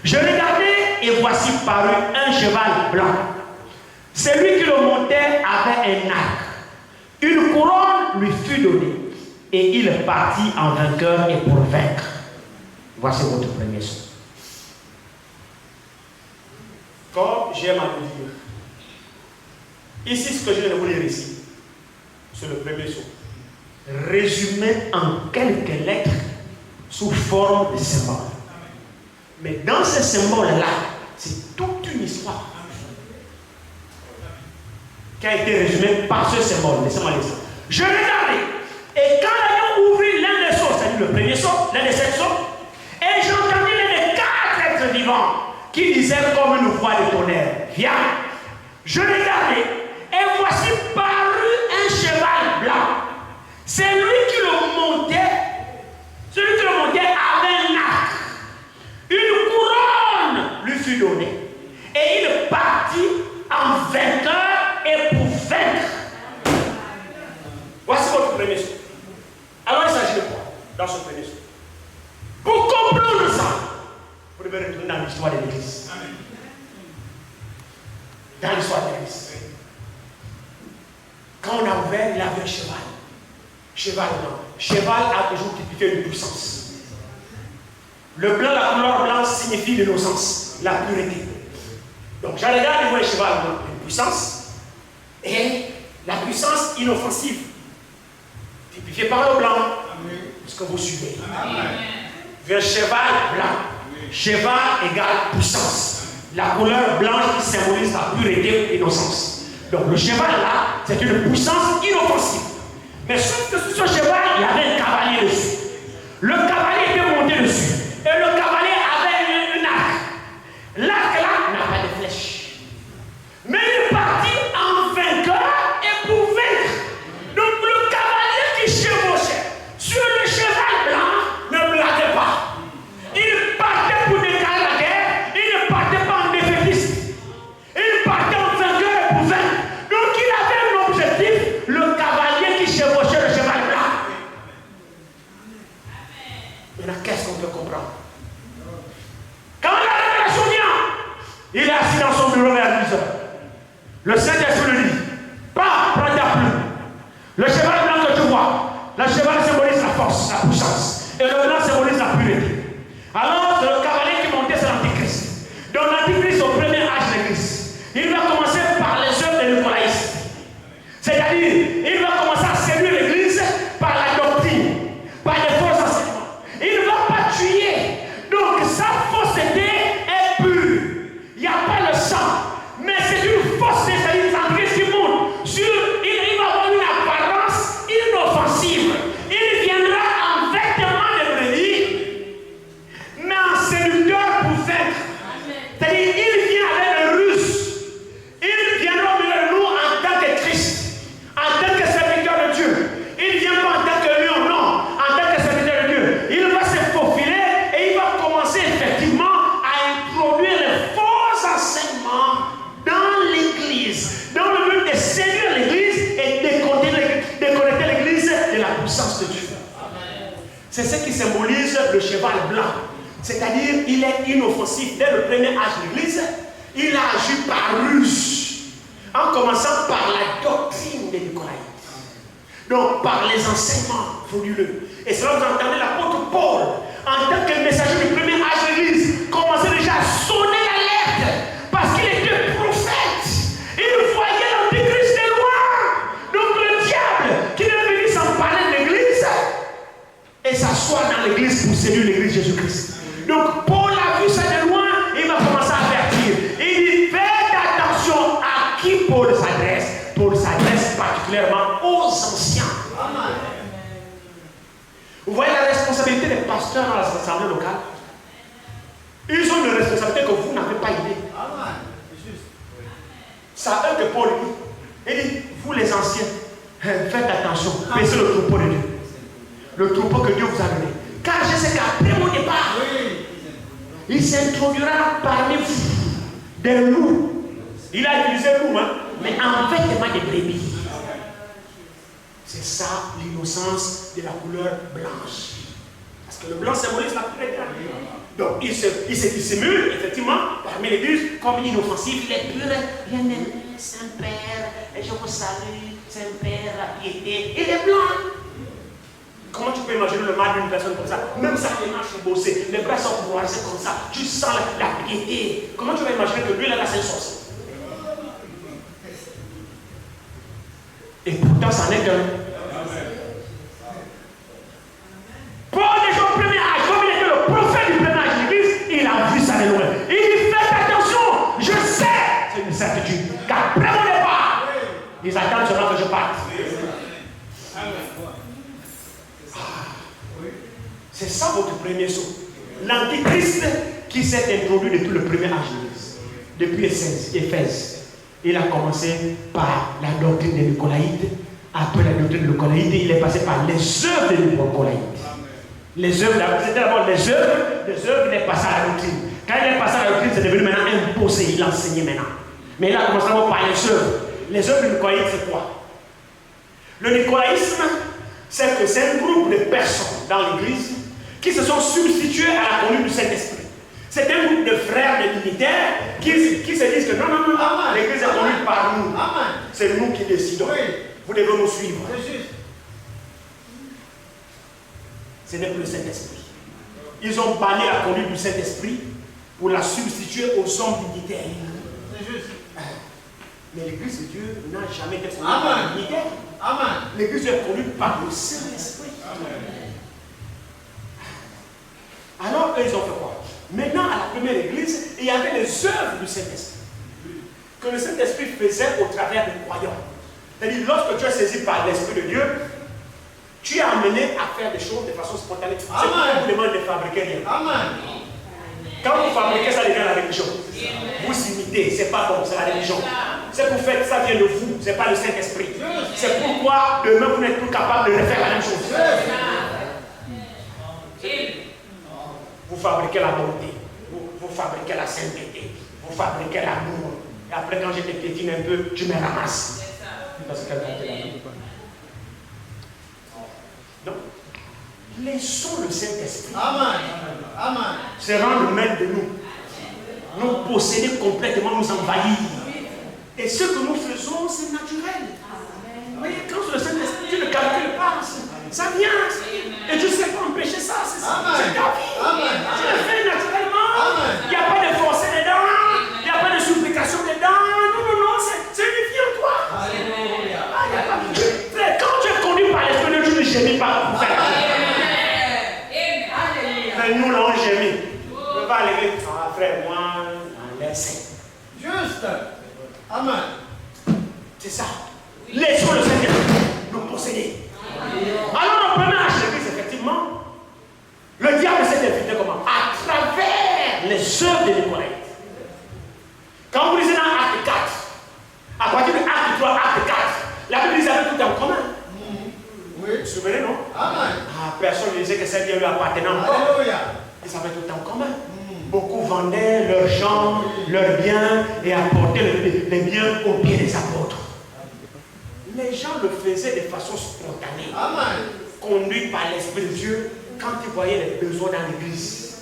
Speaker 1: Je regardais et voici parut un cheval blanc. Celui qui le montait avait un arc. Une couronne lui fut donnée. Et il partit en vainqueur et pour vaincre. Voici votre premier sceau. Comme j'aime à le dire, ici ce que je viens de vous lire ici, c'est le premier sceau. Résumé en quelques lettres sous forme de symboles. Mais dans ces symboles-là, c'est toute une histoire qui a été résumée par ce symbole. Laissez-moi lire ça. Je regardais, et quand l'agneau ouvrit l'un des sceaux, c'est-à-dire le premier sceau, l'un des 7 sceaux, et j'entendis l'un des 4 êtres vivants qui disait comme une voix de tonnerre, viens. Je regardais, et voici parut un cheval blanc. C'est lui qui le montait, celui qui le montait avait un arc. Une couronne lui fut donnée. Et il partit en vainqueur et pour vaincre. Voici votre premier sceau. Alors il s'agit de quoi dans ce premier sceau? Pour comprendre ça, vous devez retourner dans l'histoire de l'Église. Dans l'histoire de l'Église. Quand on a ouvert, il avait un cheval. Cheval blanc. Cheval a toujours typifié une puissance. Le blanc, la couleur blanche signifie l'innocence, la pureté. Donc, j'ai regardé, vous un cheval blanc, une puissance, et la puissance inoffensive, typifiée par le blanc. Est-ce que vous suivez? Un cheval blanc. Cheval égale puissance. La couleur blanche qui symbolise la pureté et l'innocence. Donc le cheval là, c'est une puissance inoffensive. Mais sauf que sur ce cheval, il y avait un cavalier dessus. Le cavalier était monté dessus. Et le cavalier avait un arc. L'arc là n'a pas de flèche. Mais il est parti en vainqueur et pour vaincre. Donc le cavalier qui chevauchait sur le cheval blanc ne blaguait pas. Il partait pour déclarer la guerre. Il ne partait pas en défaitiste. Il partait en vainqueur et pour vaincre. Donc il avait un objectif. Le cavalier qui chevauchait le cheval blanc. Maintenant, qu'est-ce qu'on peut comprendre? Quand la révélation vient, il est assis dans son bureau vers 10 heures. Le Saint-Esprit lui dit, prends ta plume. Le cheval blanc que tu vois, le cheval symbolise la force, la puissance. Et le blanc symbolise la pureté. Alors, le cavalier qui montait, c'est l'Antichrist. Donc l'Antichrist, au premier âge de l'Église, il va commencer par les œuvres des nicolaïstes. C'est-à-dire, il va commencer à séduire l'Église par la doctrine, par les faux enseignements. Il ne va pas tuer. Donc sa fausseté est pure. Il n'y a pas le sang. Mais c'est une fausseté, c'est une Antichrist qui monte sur. Il va avoir une apparence inoffensive. Il viendra en vêtements de brebis, mais en séducteur pour vaincre. C'est-à-dire, il vient avec le ruse. Il viendra au milieu de nous en tant que Christ, en tant que serviteur de Dieu. Il ne vient pas en tant que lion, non, en tant que serviteur de Dieu. Il va se faufiler et il va commencer effectivement à introduire les faux enseignements dans l'Église, dans le but de séduire l'Église et déconnecter l'Église de la puissance de Dieu. C'est ce qui symbolise le cheval blanc. C'est-à-dire, il est inoffensif. Dès le premier âge de l'Église, il a agi par ruse, en commençant par la doctrine des Nicolaïtes. Donc, par les enseignements frauduleux. Et cela, vous entendez l'apôtre Paul, en tant que messager du premier âge de l'Église, commencer déjà à sonner l'alerte, parce qu'il était prophète. Il voyait l'Antichrist de loin. Donc, le diable qui devait venir s'emparer de l'Église et s'asseoir dans l'Église pour séduire l'Église Jésus-Christ. Donc, Paul a vu ça de loin, il va commencer à avertir. Il dit, faites attention à qui Paul s'adresse. Paul s'adresse particulièrement aux anciens. Amen. Vous voyez la responsabilité des pasteurs dans les assemblées locales. Ils ont une responsabilité que vous n'avez pas idée. Amen. C'est à eux que Paul dit. Il dit, vous les anciens, faites attention, baissez le troupeau de Dieu. Le troupeau que Dieu vous a donné. Car je sais qu'après mon départ, il s'introduira parmi vous des loups. Il a utilisé loup, hein, mais en vêtements de brebis. C'est ça l'innocence de la couleur blanche. Parce que le blanc symbolise la pureté. Donc il se dissimule effectivement parmi l'église comme inoffensif. Il est pur, bien-aimé, Saint-Père, et je vous salue, Saint-Père, la piété. Il est blanc. Comment tu peux imaginer le mal d'une personne comme ça? Même sa démarche est bossée, les bras sont croisés comme ça, tu sens la piété. Comment tu vas imaginer que lui, là, c'est un sorcier? Et pourtant, ça n'est qu'un. Paul, déjà au premier âge, comme il était le prophète du premier âge de l'Église, il a vu ça de loin. Il dit, faites attention, je sais, c'est une certitude, qu'après mon départ, ils attendent seulement que je parte. C'est ça votre premier saut. L'Antichrist qui s'est introduit depuis le premier âge de l'Église, depuis Éphèse. Il a commencé par la doctrine des Nicolaïtes. Après la doctrine des Nicolaïtes, il est passé par les œuvres des Nicolaïtes. Les œuvres, c'était d'abord les œuvres, il est passé à la doctrine. Quand il est passé à la doctrine, c'est devenu maintenant imposé, il enseignait maintenant. Mais il a commencé d'abord par les œuvres. Les œuvres des Nicolaïtes, c'est quoi? Le nicolaïsme, c'est que c'est un groupe de personnes dans l'Église qui se sont substitués à la conduite du Saint-Esprit. C'est un groupe de frères, de militaires qui se disent que non, l'Église est conduite par nous. C'est nous qui décidons. Oui. Vous devez nous suivre. Ce n'est plus le Saint-Esprit. Ils ont banni la conduite du Saint-Esprit pour la substituer aux hommes militaires. C'est juste. Mais l'Église de Dieu n'a jamais été conduite par les militaires. L'Église est conduite par le Saint-Esprit. Alors, eux, ils ont fait quoi?
Speaker 2: Maintenant, à la première église, il y avait les œuvres du Saint-Esprit que le Saint-Esprit faisait au travers des croyants. C'est-à-dire, lorsque tu es saisi par l'Esprit de Dieu, tu es amené à faire des choses de façon spontanée. C'est pourquoi on vous demande de fabriquer rien. Amen. Quand vous fabriquez, ça devient la religion. Vous imitez, c'est pas bon, c'est la religion. Ce que vous faites, ça vient de vous, c'est pas le Saint-Esprit. C'est pourquoi demain vous n'êtes plus capable de refaire la même chose. Vous fabriquez la bonté, vous fabriquez la sainteté, vous fabriquez l'amour. Et après, quand je te piétine un peu, tu me ramasses. Parce que donc, laissons le Saint-Esprit se rendre maître de nous, nous posséder complètement, nous envahir. Et ce que nous faisons, c'est naturel. Vous voyez, quand le Saint-Esprit, tu ne calcules pas, ça vient. Et tu ne sais pas empêcher ça, c'est ça. C'est ta vie. Tu le fais naturellement. Il n'y a pas de forcer dedans, il n'y a pas de supplication dedans. Non, c'est unifié en toi. Frère, quand tu es conduit par l'Esprit de Dieu, tu ne gémis pas pour faire. Mais nous, là, on gémit. On ne va pas à l'église. Ah, frère, moi, on laisse. Juste. Amen. C'est ça. Laissons le Seigneur nous posséder. Alors, on peut marcher l'église, effectivement. Le diable s'est infiltré comment? À travers les œuvres de Nicolaïte. Quand vous lisez dans Acte 4, à partir de Acte 3, Acte 4, la Bible disait avec tout en commun. Oui. Vous vous souvenez, non? Amen. Ah, personne ne disait que c'est bien lui appartenant. Alléluia. Ils avaient tout en commun. Beaucoup vendaient leurs gens, leurs biens et apportaient les biens aux pieds des apôtres. Les gens le faisaient de façon spontanée. Amen. Conduits par l'Esprit de Dieu quand ils voyaient les besoins dans l'église.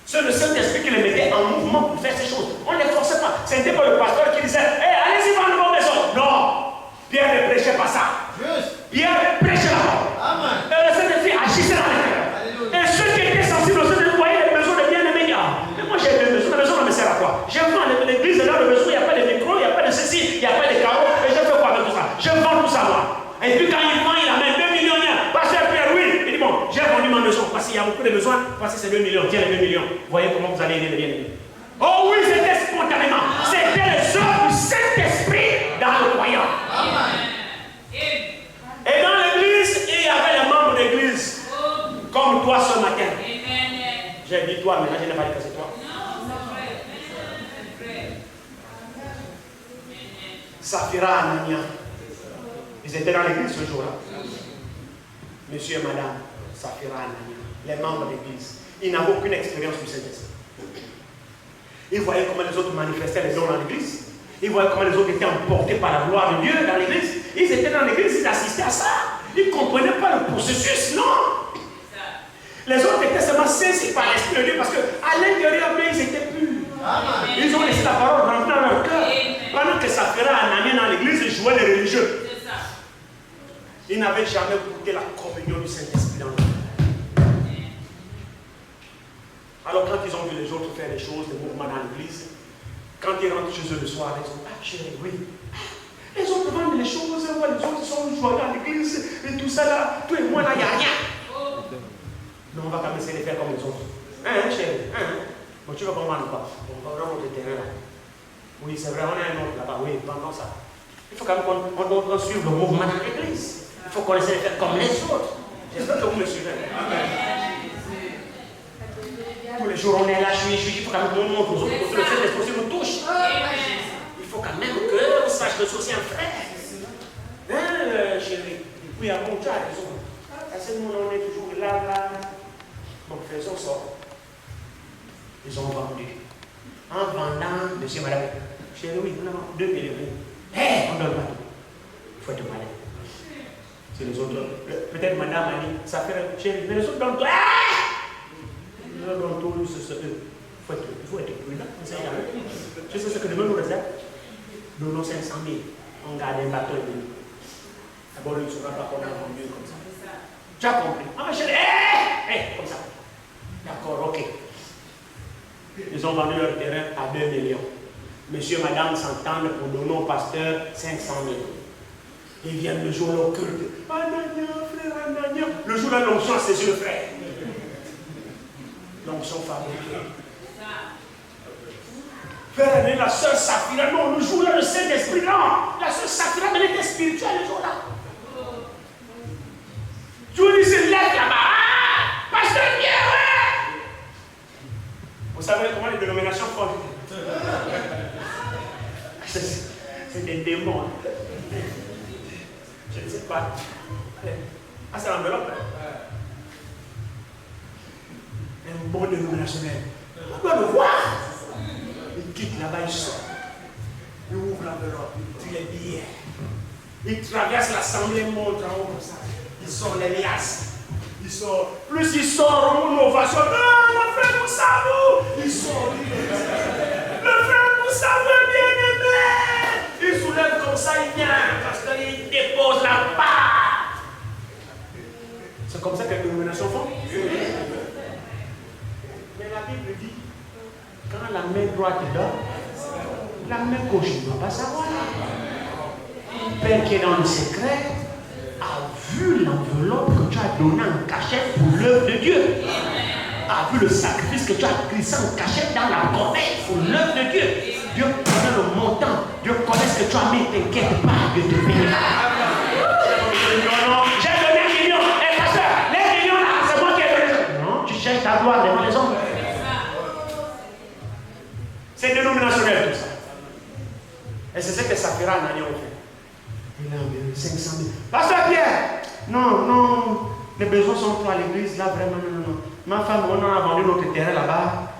Speaker 2: C'est le Saint-Esprit qui les mettait en mouvement pour faire ces choses. On ne les forçait pas. Ce n'était pas le pasteur qui disait hey, allez-y vendre vos maisons. Non. Pierre ne prêchait pas ça. Juste. Pierre prêchait la parole. Amen. Et le Saint-Esprit agissait dans les cœurs. Et ceux qui étaient sensibles au Saint-Esprit voyaient les besoins de bien-aimés. Mais moi j'ai des besoins. La maison ne me sert à quoi? Je vends l'église dans le besoin. Il n'y a pas de micro, il n'y a pas de ceci, il n'y a pas de carreaux. Et je fais quoi avec tout ça? Je vends tout ça moi. Et puis quand il vend, il amène 2 millions. Pasteur Pierre, oui. Il dit bon, j'ai vendu ma maison parce qu'il y a beaucoup de besoins. Parce que c'est 2 millions. Tiens les 2 millions. Voyez comment vous allez aider les bien-aimés. Oh oui, c'était spontanément. C'était le sort du Saint-Esprit dans le croyant. Et dans l'église, il y avait les membres d'église. Comme toi ce matin. J'ai dit toi, mais là je n'ai pas dit que c'est toi. Saphira Anania. Ils étaient dans l'église ce jour-là. Monsieur et madame, Saphira Anania, les membres de l'église. Ils n'avaient aucune expérience du Saint-Esprit. Ils voyaient comment les autres manifestaient les dons dans l'église. Ils voyaient comment les autres étaient emportés par la gloire de Dieu dans l'église. Ils étaient dans l'église, ils assistaient à ça. Ils ne comprenaient pas le processus, non. Les autres étaient seulement saisis par l'Esprit de Dieu parce qu'à l'intérieur, mais ils étaient purs. Ils ont laissé la parole rentrer dans leur cœur. Pendant que Saphira Anania dans l'église, ils jouaient les religieux. Ils n'avaient jamais goûté la communion du Saint-Esprit dans leur cœur. Alors quand ils ont vu les autres faire des choses, des mouvements dans l'église, quand ils rentrent chez eux le soir, ils ont dit, ah chérie, oui. Les autres vendent les choses, les autres sont joyeux dans l'église, et tout ça là, toi et moi là, il n'y a rien. Non, on va quand même essayer de faire comme les autres. Hein, chérie, hein? Bon, tu vas comprendre quoi? On va vraiment notre terrain là. Oui, c'est vrai, on a un autre là-bas, oui, pendant ça. Il faut quand même qu'on suive le mouvement dans l'église. Il faut qu'on essaie de faire comme les autres. J'espère que vous me suivez. Amen. Tous les jours, on est là, il faut quand même qu'on montre aux autres. Le Saint-Esprit nous touche. Il faut quand même qu'on sache que c'est aussi un frère. Hein, chérie? Oui, à bon, tu as raison. À ce moment, on est toujours là. Donc, faisons ça. Ils ont vendu. En vendant, monsieur, madame, chérie, oui, on a 2 millions. Hé, on donne pas tout. Il faut être malin. C'est les autres. Peut-être madame a dit, ça fait chérie, mais les autres donnent tout. Les autres donnent tout, il faut être prudent. Tu sais ce que demain nous réserve? Donnons 500 000. On garde un bateau et demi. D'abord, il ne sera pas qu'on a vendu comme ça. Tu as compris? Ah, chérie, comme ça. D'accord, ok. Ils ont vendu leur terrain à 2 millions. Monsieur et madame s'entendent pour donner au pasteur 500 000. Ils viennent le jour au culte. Anania, frère Anania. Le jour de l'onction, c'est le frère. l'onction fabriquée. Frère, la sœur Saphira, non, le jour-là, le Saint-Esprit, non. La sœur Saphira, elle était spirituelle le jour-là. Dieu lui se lève là-bas. Ah, pasteur Pierre, ouais. Vous savez comment les dénominations font? C'est des démons. Je ne sais pas. Ah, c'est l'enveloppe. Un bon dénominationnel. On doit le voir. Il quitte là-bas, il sort. Il ouvre l'enveloppe, il tire les billets. Il traverse l'assemblée, monte en haut comme ça. Il sort les liasses. Il sort. Plus il sort, on ovation. Non, mon frère Moussa, vous. Il sort. Le frère Moussa veut bien aimer. Il soulève comme ça, il vient. Parce qu'il dépose la part. C'est comme ça que les dénominations font. Mais la Bible dit, quand la main droite dort, la main gauche ne doit pas savoir. Père qui est dans le secret a vu l'enveloppe que tu as donnée en cachette pour l'œuvre de Dieu. A vu le sacrifice que tu as glissé en cachette dans la corbeille pour l'œuvre de Dieu. Dieu connaît le montant. Dieu connaît ce que tu as mis. T'inquiète pas, Dieu te payera. Non, j'ai donné 1 million. Et pasteur, les millions là, c'est moi qui ai donné. Non, tu cherches ta gloire devant les hommes. C'est dénominationnel tout ça. Et c'est ce que Saphira Anania ont fait. Il a environ 500 000. Pasteur Pierre, non, les besoins sont trop à l'église, là vraiment, non. Ma femme, on a vendu notre terrain là-bas.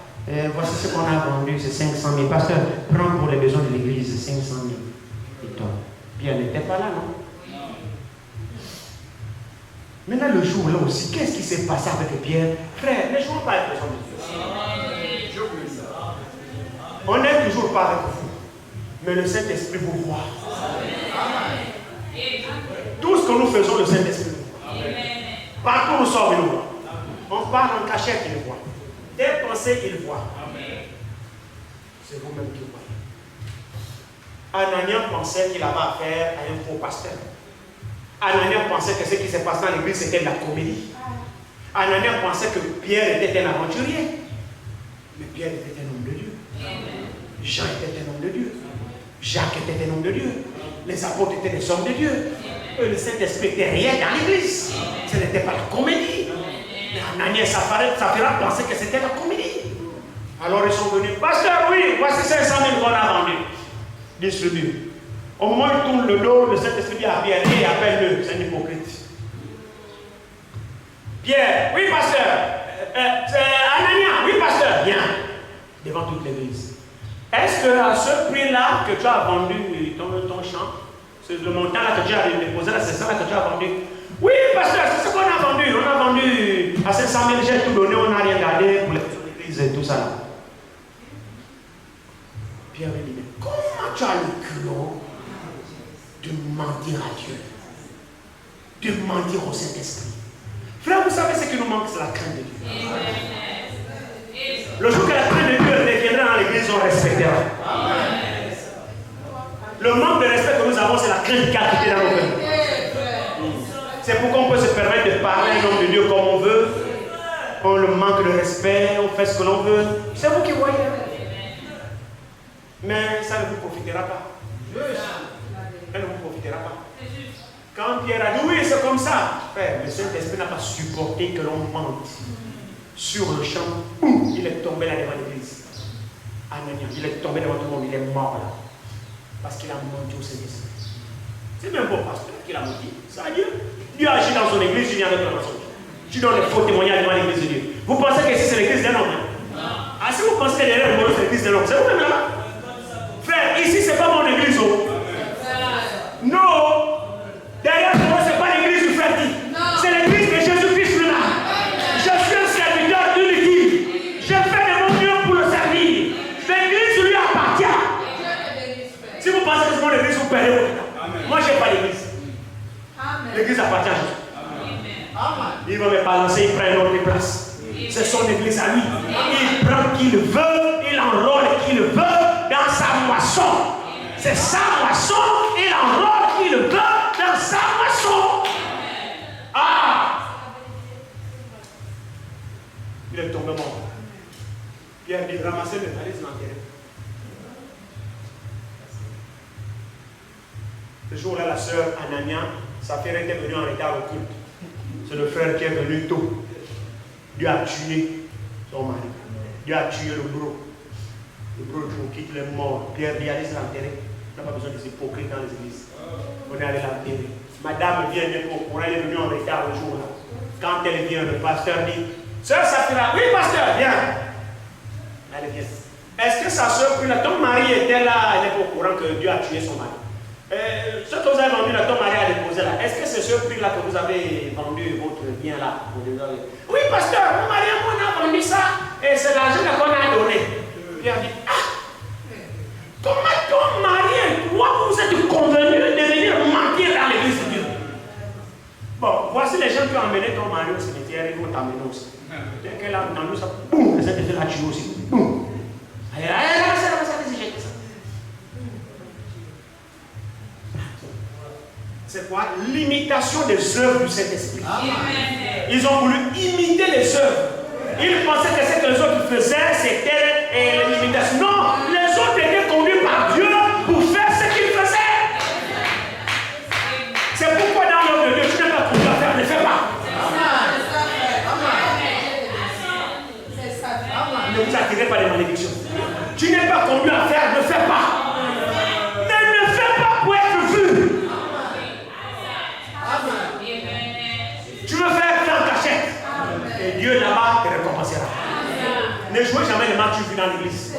Speaker 2: Voici ce qu'on a vendu, c'est 500 000. Pasteur, prends pour les besoins de l'église, 500 000. Et toi, Pierre n'était pas là, non? Maintenant, le jour là aussi, qu'est-ce qui s'est passé avec Pierre? Frère, ne jouons pas avec les hommes de Dieu. On n'est toujours pas avec vous, mais le Saint-Esprit vous voit. Tout ce que nous faisons, le Saint-Esprit nous voit. Partout où nous sommes, il nous voit. On parle en cachette, il nous voit. Des pensées, il voit. C'est vous-même qui voyez. Anania pensait qu'il avait affaire à un faux pasteur. Anania pensait que ce qui s'est passé dans l'église, c'était de la comédie. Anania pensait que Pierre était un aventurier. Mais Pierre était un homme de Dieu. Jean était un homme de Dieu. Jacques était un homme de Dieu. Les apôtres étaient des hommes de Dieu. Et le Saint-Esprit était rien dans l'église. Ce n'était pas la comédie. Mais Anania et Saphira pensaient que c'était la comédie. Alors ils sont venus. Pasteur, oui, voici 500 000 qu'on a vendus. Distribués. Au moment où il tourne le dos, le Saint-Esprit dit à Pierre, et appelle-le. C'est un hypocrite. Pierre, oui, pasteur. Anania, oui, pasteur. Viens. Devant toute l'église. Est-ce que à ce prix-là que tu as vendu ton champ, c'est le montant-là que tu as déposé, là, c'est ça là que tu as vendu? Oui, pasteur, c'est ce qu'on a vendu. On a vendu à 500 000, j'ai tout donné, on n'a rien gardé pour l'église et tout ça là. Pierre lui dit, mais comment tu as le culot de mentir à Dieu? De mentir au Saint-Esprit? Frère, vous savez ce qui nous manque, c'est la crainte de Dieu. Le jour que la crainte de Dieu reviendra dans l'église, on respectera. Le manque de respect que nous avons, c'est la crainte qui a quitté dans nos cœurs. C'est pourquoi on peut se permettre de parler à un homme de Dieu comme on veut. On le manque de respect, on fait ce que l'on veut. C'est vous qui voyez. Mais ça ne vous profitera pas. Ça ne vous profitera pas. Quand Pierre a dit oui, c'est comme ça, frère, le Saint-Esprit n'a pas supporté que l'on mente. Sur le champ, il est tombé là devant l'église. Anania, il est tombé devant tout le monde, il est mort là. Parce qu'il a menti au Saint-Esprit. C'est même pas pasteur qu'il a menti. C'est à Dieu. Dieu agit dans son église, tu viens avec ton mensonge. Tu donnes les faux témoignages devant l'église de Dieu. Vous pensez que ici c'est l'église d'un homme? Ah, si vous pensez que derrière le c'est l'église d'un homme, c'est vous-même là-bas. Frère, ici c'est pas mon église. Non. Derrière moi, c'est pas l'église du frère dit. C'est l'église de Jésus-Christ là. Je suis un serviteur unique. Je fais de mon mieux pour le servir. L'église lui appartient. Si vous pensez que c'est mon église, vous perdez votre temps. Moi, je n'ai pas l'église. L'église appartient à Jésus. Il va me balancer, il prend une autre place. C'est son église à lui. Il prend qui le veut, il enrôle qui le veut dans sa moisson. C'est sa moisson, il enrôle qui le veut dans sa moisson. Ah! Il est tombé mort. Pierre dit ramasser le valise l'enterrer. Ce jour-là, la sœur Anania, sa frère était venue en retard au culte. C'est le frère qui est venu tôt. Dieu a tué son mari. Dieu a tué le bro. Le bro quitte les morts. Pierre dit allez l'enterrer. On n'a pas besoin de s'hypocrite dans les églises. On est allé l'enterrer. Madame vient d'être au courant, elle est venue en retard le jour-là. Quand elle vient, le pasteur dit sœur Safira, oui pasteur, viens. Elle vient. Est-ce que sa soeur prit là? Ton mari était là, elle est au courant que Dieu a tué son mari. Ce que vous avez vendu là, ton mari a déposé là. Est-ce que c'est ce prix là que vous avez vendu votre bien là? Oui pasteur, mon mari et moi on a vendu ça et c'est l'argent qu'on a donné. Puis elle dit comment ton mari et toi vous êtes convenus de venir mentir dans l'église de Dieu? Bon, voici les gens qui ont emmené ton mari au cimetière, ils vont t'emmener aussi. Dès qu'elle a entendu ça, boum, les gens la tuer aussi. Boum. Allez, c'est quoi? L'imitation des œuvres du Saint-Esprit. Ils ont voulu imiter les œuvres. Ils pensaient que ce que les autres faisaient, c'était l'imitation. Non, les autres étaient conduits par Dieu pour faire ce qu'ils faisaient. C'est pourquoi dans l'œuvre de Dieu, tu n'es pas conduit à faire, ne fais pas. Ne vous attirez pas les malédictions. Tu n'es pas conduit à faire, ne fais pas. Ne fais pas pour être vu. Tu veux faire en cachette. Et Dieu là-bas te récompensera. Ne jouez jamais les matchs vu dans l'église.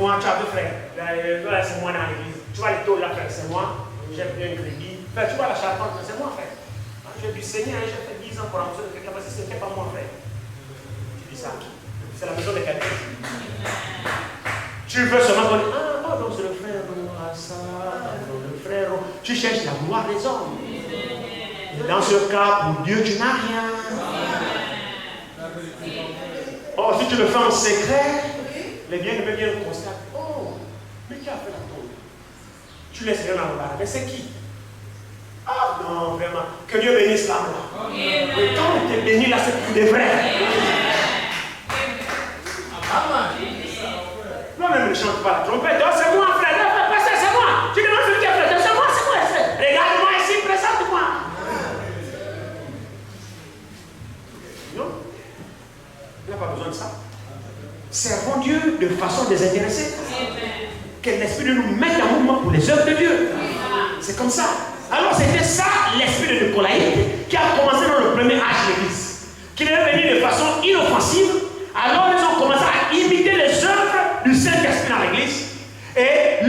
Speaker 2: Moi, tu as deux frères. Là, c'est moi dans l'église. Tu vois les taux là, frère, c'est moi. J'ai bien un crédit. Tu vois la charpente, c'est moi, frère. J'ai du Seigneur, j'ai fait 10 ans pour rembourser quelqu'un parce que ce n'était pas moi, frère. Tu dis ça. C'est la maison de quelqu'un. Tu veux seulement dire, ah, donc c'est le frère, le frère. Tu cherches la gloire des hommes. Dans ce cas, pour Dieu, tu n'as rien. Or, si tu le fais en secret, les bien-aimés viennent constater. Oh, mais qui a fait la tombe? Tu laisses rien en bas. Mais c'est qui? Ah non, vraiment. Que Dieu bénisse l'âme là. Mais quand tu es béni là, c'est pour des vrais. Moi-même, je ne chante pas la trompette. Oh, c'est moi, frère. C'est moi. Tu demandes celui qui a fait. C'est moi, c'est moi. Regarde-moi ici, présente-moi. Non. Il n'a pas besoin de ça. Servons Dieu de façon désintéressée. Que l'Esprit de nous mette en mouvement pour les œuvres de Dieu. C'est comme ça. Alors c'était ça l'esprit de Nicolaïte qui a commencé dans le premier âge de l'Église. Qui est venu de façon inoffensive. Alors ils ont commencé à imiter les œuvres du Saint-Esprit dans l'Église. Et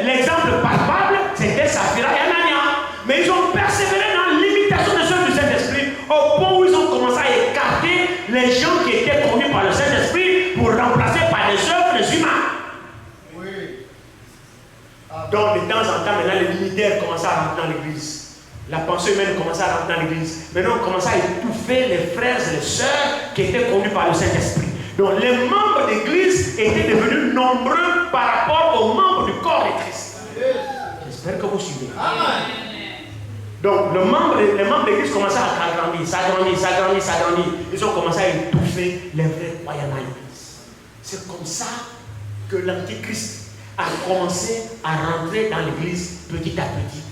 Speaker 2: l'exemple palpable, c'était Saphira et Anania. Mais ils ont persévéré dans l'imitation des œuvres du Saint-Esprit au point où ils ont commencé à écarter les gens qui étaient conduits par le Saint-Esprit pour remplacer par des œuvres des humains. Donc, de temps en temps, maintenant, les militaires commençaient à rentrer dans l'église. La pensée humaine commençait à rentrer dans l'église. Maintenant, on commençait à étouffer les frères et les sœurs qui étaient conduits par le Saint-Esprit. Donc, les membres d'église étaient devenus nombreux par rapport aux membres du corps de Christ. J'espère que vous suivez. Donc, les membres d'église commençaient à s'agrandir. Ils ont commencé à étouffer les vrais croyants dans l'église. C'est comme ça que l'Antichrist a commencé à rentrer dans l'église petit à petit.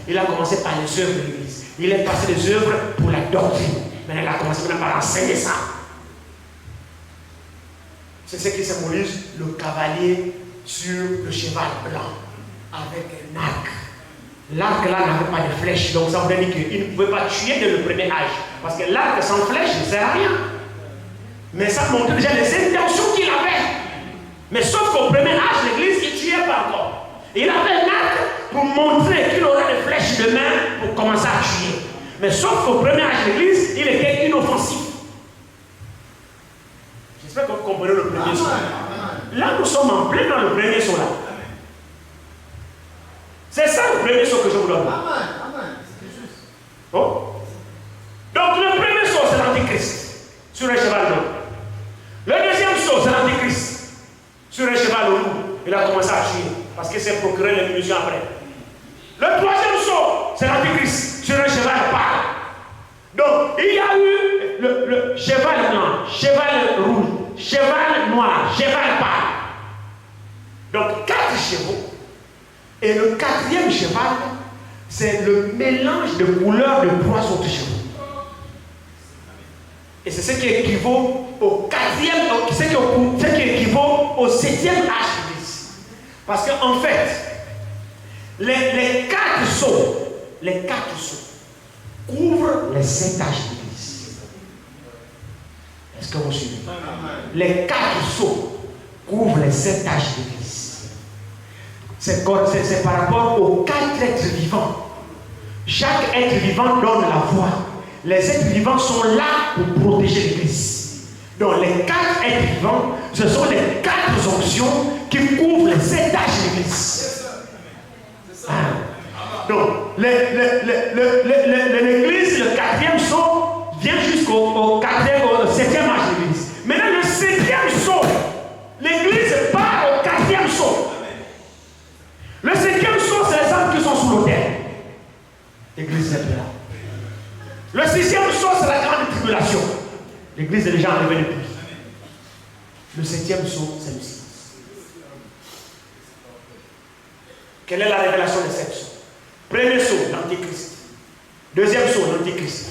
Speaker 2: Il a commencé par les œuvres de l'église. Il est passé des œuvres pour la doctrine. Maintenant, il a commencé par enseigner ça. C'est ce qui symbolise le cavalier sur le cheval blanc avec un arc. L'arc là n'avait pas de flèche, donc ça voulait dire qu'il ne pouvait pas tuer dès le premier âge. Parce que l'arc sans flèche ne sert à rien. Mais ça montrait déjà les intentions qu'il avait. Mais sauf qu'au premier âge, l'église, il ne tuait pas encore. Il avait un arc pour montrer qu'il aurait des flèches de main pour commencer à tuer. Mais sauf qu'au premier âge de l'église, il était inoffensif. J'espère que vous comprenez le premier saut. Là, nous sommes en plein dans le premier saut là. C'est ça le premier saut que je vous donne. Oh. Donc le premier saut, c'est l'Antichrist sur un cheval blanc. Le deuxième saut, c'est l'Antichrist sur un cheval au loup. Il a commencé à tuer parce qu'il s'est procuré les munitions après. Le troisième saut, c'est l'Antichrist sur un cheval pâle. Donc il y a eu
Speaker 1: le cheval blanc, cheval rouge, cheval noir, cheval pâle. Donc 4 chevaux. Et le 4e cheval, c'est le mélange de couleurs de 3 autres chevaux. Et c'est ce qui équivaut au 4e, ce qui équivaut au 7e âge d'Église. Parce qu'en fait, les 4 sceaux couvrent les 7 âges d'Église. Est-ce que vous suivez? Les 4 sceaux couvrent les 7 âges d'Église. C'est par rapport aux 4 êtres vivants. Chaque être vivant donne la voix. Les êtres vivants sont là pour protéger l'Église. Donc les 4 êtres vivants, ce sont les 4 onctions qui couvrent les 7 âges de l'Église. Donc l'Église, le 4e sceau, vient jusqu'au 7e âge de l'Église. Maintenant le 7e sceau, l'Église part au 4e sceau. Le 5e sceau, c'est les âmes qui sont sous l'autel. L'Église n'est plus là. Le 6e sceau, c'est la grande tribulation. L'Église est déjà enlevée depuis. Le 7e sceau, c'est le silence. Quelle est la révélation des 7 sceaux? Premier sceau, l'Antichrist. 2e sceau, l'Antichrist.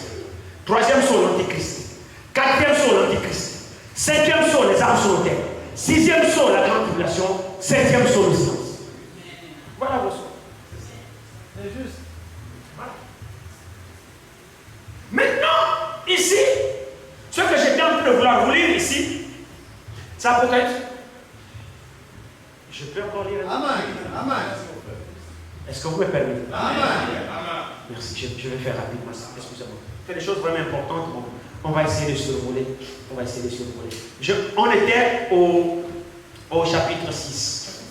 Speaker 1: 3e sceau, l'Antichrist. 4e sceau, l'Antichrist. 5e sceau, les âmes sous l'autel. 6e sceau, la grande tribulation. 7e sceau, le silence. Voilà vos sceaux. C'est juste. Voilà. Maintenant, ici, ce que j'étais en train de vouloir vous lire ici, c'est Apocalypse. Je peux encore lire? Amen. Est-ce que vous me permettez? Amen. Merci, je vais faire rapidement ça. Excusez-moi. C'est des choses vraiment importantes. On va essayer de survoler. On était au chapitre 6.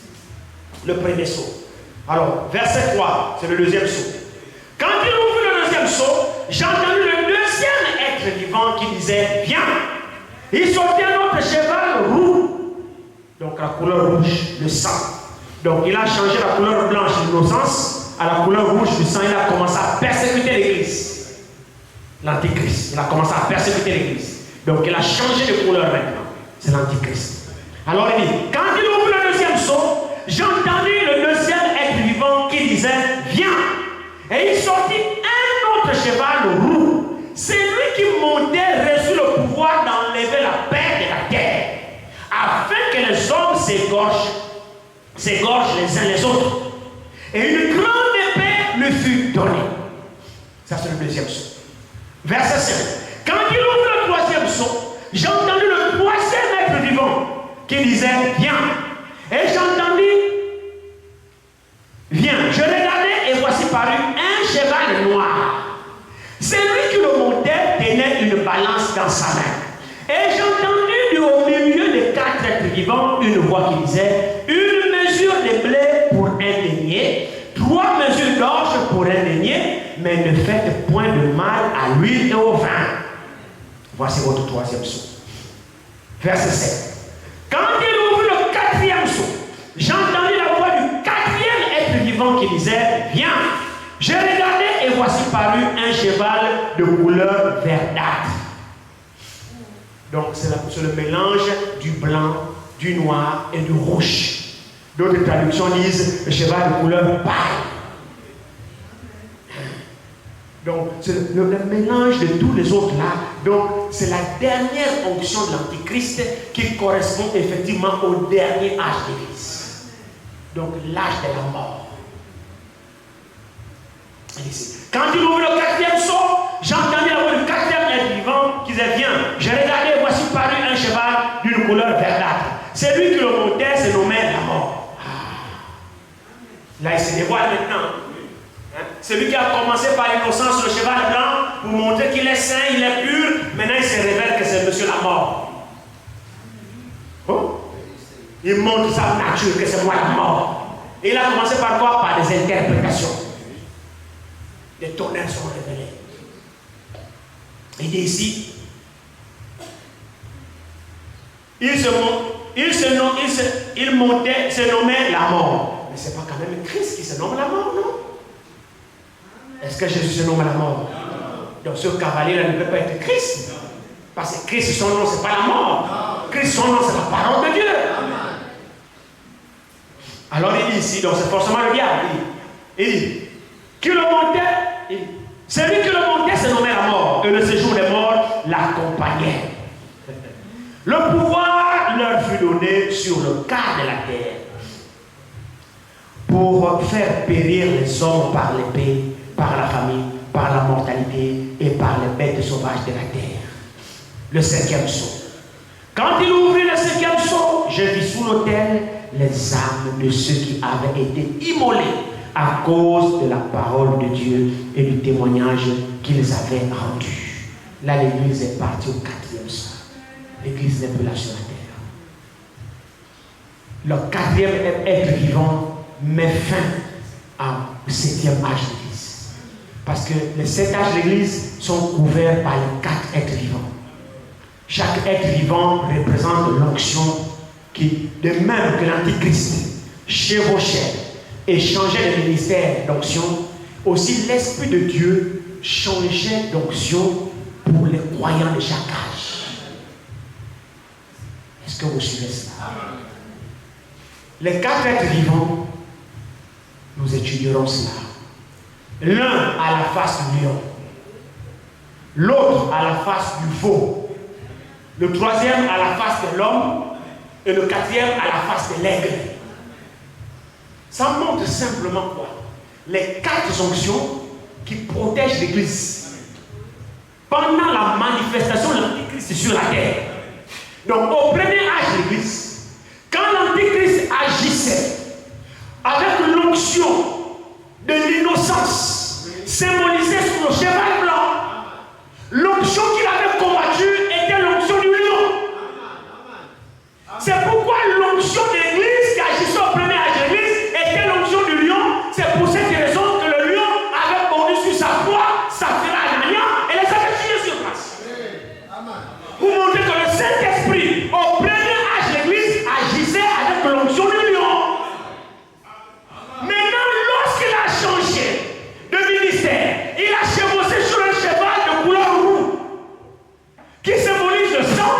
Speaker 1: Le premier sceau. Alors, verset 3, c'est le 2e sceau. Quand il ouvre le 2e sceau, j'ai entendu le 2e être vivant qui disait, viens. Il sortait un autre cheval roux. Donc la couleur rouge, le sang. Donc il a changé la couleur blanche de l'innocence à la couleur rouge du sang. Il a commencé à persécuter l'Église. L'Antichrist. Il a commencé à persécuter l'Église. Donc il a changé de couleur maintenant. C'est l'Antichrist. Alors il dit, quand il ouvre le 2e sceau, j'ai entendu le 2e être vivant qui disait, viens. Et il sortit un autre cheval roux. C'est lui qui montait reçut le pouvoir d'enlever la paix de la terre, afin que les hommes s'égorgent les uns les autres. Et une grande épée lui fut donnée. Ça c'est le 2e sceau. Verset 5. Quand il ouvre le 3e sceau, j'ai entendu le 3e être vivant qui disait, viens. Et j'ai entendu, viens. Je regardais et voici paru un cheval noir. C'est lui qui le montait, tenait une balance dans sa main. Et j'ai entendu au milieu des 4 êtres vivants une voix qui disait, une mesure de blé pour un denier, 3 mesures d'orge pour un denier, mais ne faites point de mal à l'huile et au vin. Voici votre 3e sceau. Verset 7. Quand il ouvre le 4e sceau, j'ai entendu la voix du 4e être vivant qui disait, viens. J'ai regardé et voici paru un cheval de couleur verdâtre. Donc c'est le mélange du blanc, du noir et du rouge. D'autres traductions disent le cheval de couleur pâle. Donc c'est le mélange de tous les autres là. Donc c'est la dernière onction de l'Antichrist qui correspond effectivement au dernier âge de l'Église. Donc l'âge de la mort. Ici. Quand il ouvre le 4e sceau, j'ai entendu la voix du 4e être vivant qui disait, viens. J'ai regardé, voici paru un cheval d'une couleur verdâtre. C'est lui qui le montait, se nommait la mort. Là, il se dévoile maintenant. Celui qui a commencé par l'innocence sur le cheval blanc pour montrer qu'il est saint, il est pur, maintenant il se révèle que c'est monsieur la mort. Oh? Il montre sa nature, que c'est moi la mort. Et il a commencé par quoi? Par des interprétations. Les tonnerres sont révélés. Il dit ici, il montait, se nommait la mort. Mais c'est pas quand même Christ qui se nomme la mort, non? Est-ce que Jésus se nomme la mort? Donc ce cavalier-là ne peut pas être Christ.
Speaker 2: Parce que Christ, son nom, ce n'est pas la mort. Christ, son nom, c'est la parole de Dieu. Alors il dit ici, donc c'est forcément le diable. Il dit, qui le montait, celui qui le montait se nommait la mort. Et le séjour des morts l'accompagnait. Le pouvoir leur fut donné sur le quart de la terre pour faire périr les hommes par l'épée, par la famine, par la mortalité et par les bêtes sauvages de la terre. Le 5e sceau. Quand il ouvrit le 5e sceau, je vis sous l'autel les âmes de ceux qui avaient été immolés à cause de la parole de Dieu et du témoignage qu'ils avaient rendu. Là, l'église est partie au 4e sceau. L'église n'est plus là sur la terre. Le 4e être vivant met fin au 7e âge de l'église. Parce que les 7 âges de l'église sont couverts par les 4 êtres vivants. Chaque être vivant représente l'onction qui, de même que l'Antichrist chevauchait et changeait de ministère d'onction, aussi l'Esprit de Dieu changeait d'onction pour les croyants de chaque âge. Est-ce que vous suivez cela? Les 4 êtres vivants, nous étudierons cela. L'un à la face du lion, l'autre à la face du veau, le 3e à la face de l'homme et le 4e à la face de l'aigle. Ça montre simplement quoi? Les 4 onctions qui protègent l'Église pendant la manifestation de l'Antichrist sur la terre. Donc au premier âge de l'Église, quand l'Antichrist agissait avec l'onction de l'innocence symbolisée sur le cheval blanc, l'onction qu'il avait combattue était l'onction du lion. C'est pourquoi l'onction de l'Église qui agissait au premier âge de l'Église était l'onction du lion. C'est pour cette raison que le lion avait mordu sur sa proie, sa fera Anania, et les avait tués sur place. Pour montrer que le Saint-Esprit, au premier âge de l'Église, agissait avec l'onction du lion. Maintenant, lorsqu'il a changé de ministère, il a chevauché sur un cheval de couleur roux qui symbolise le sang.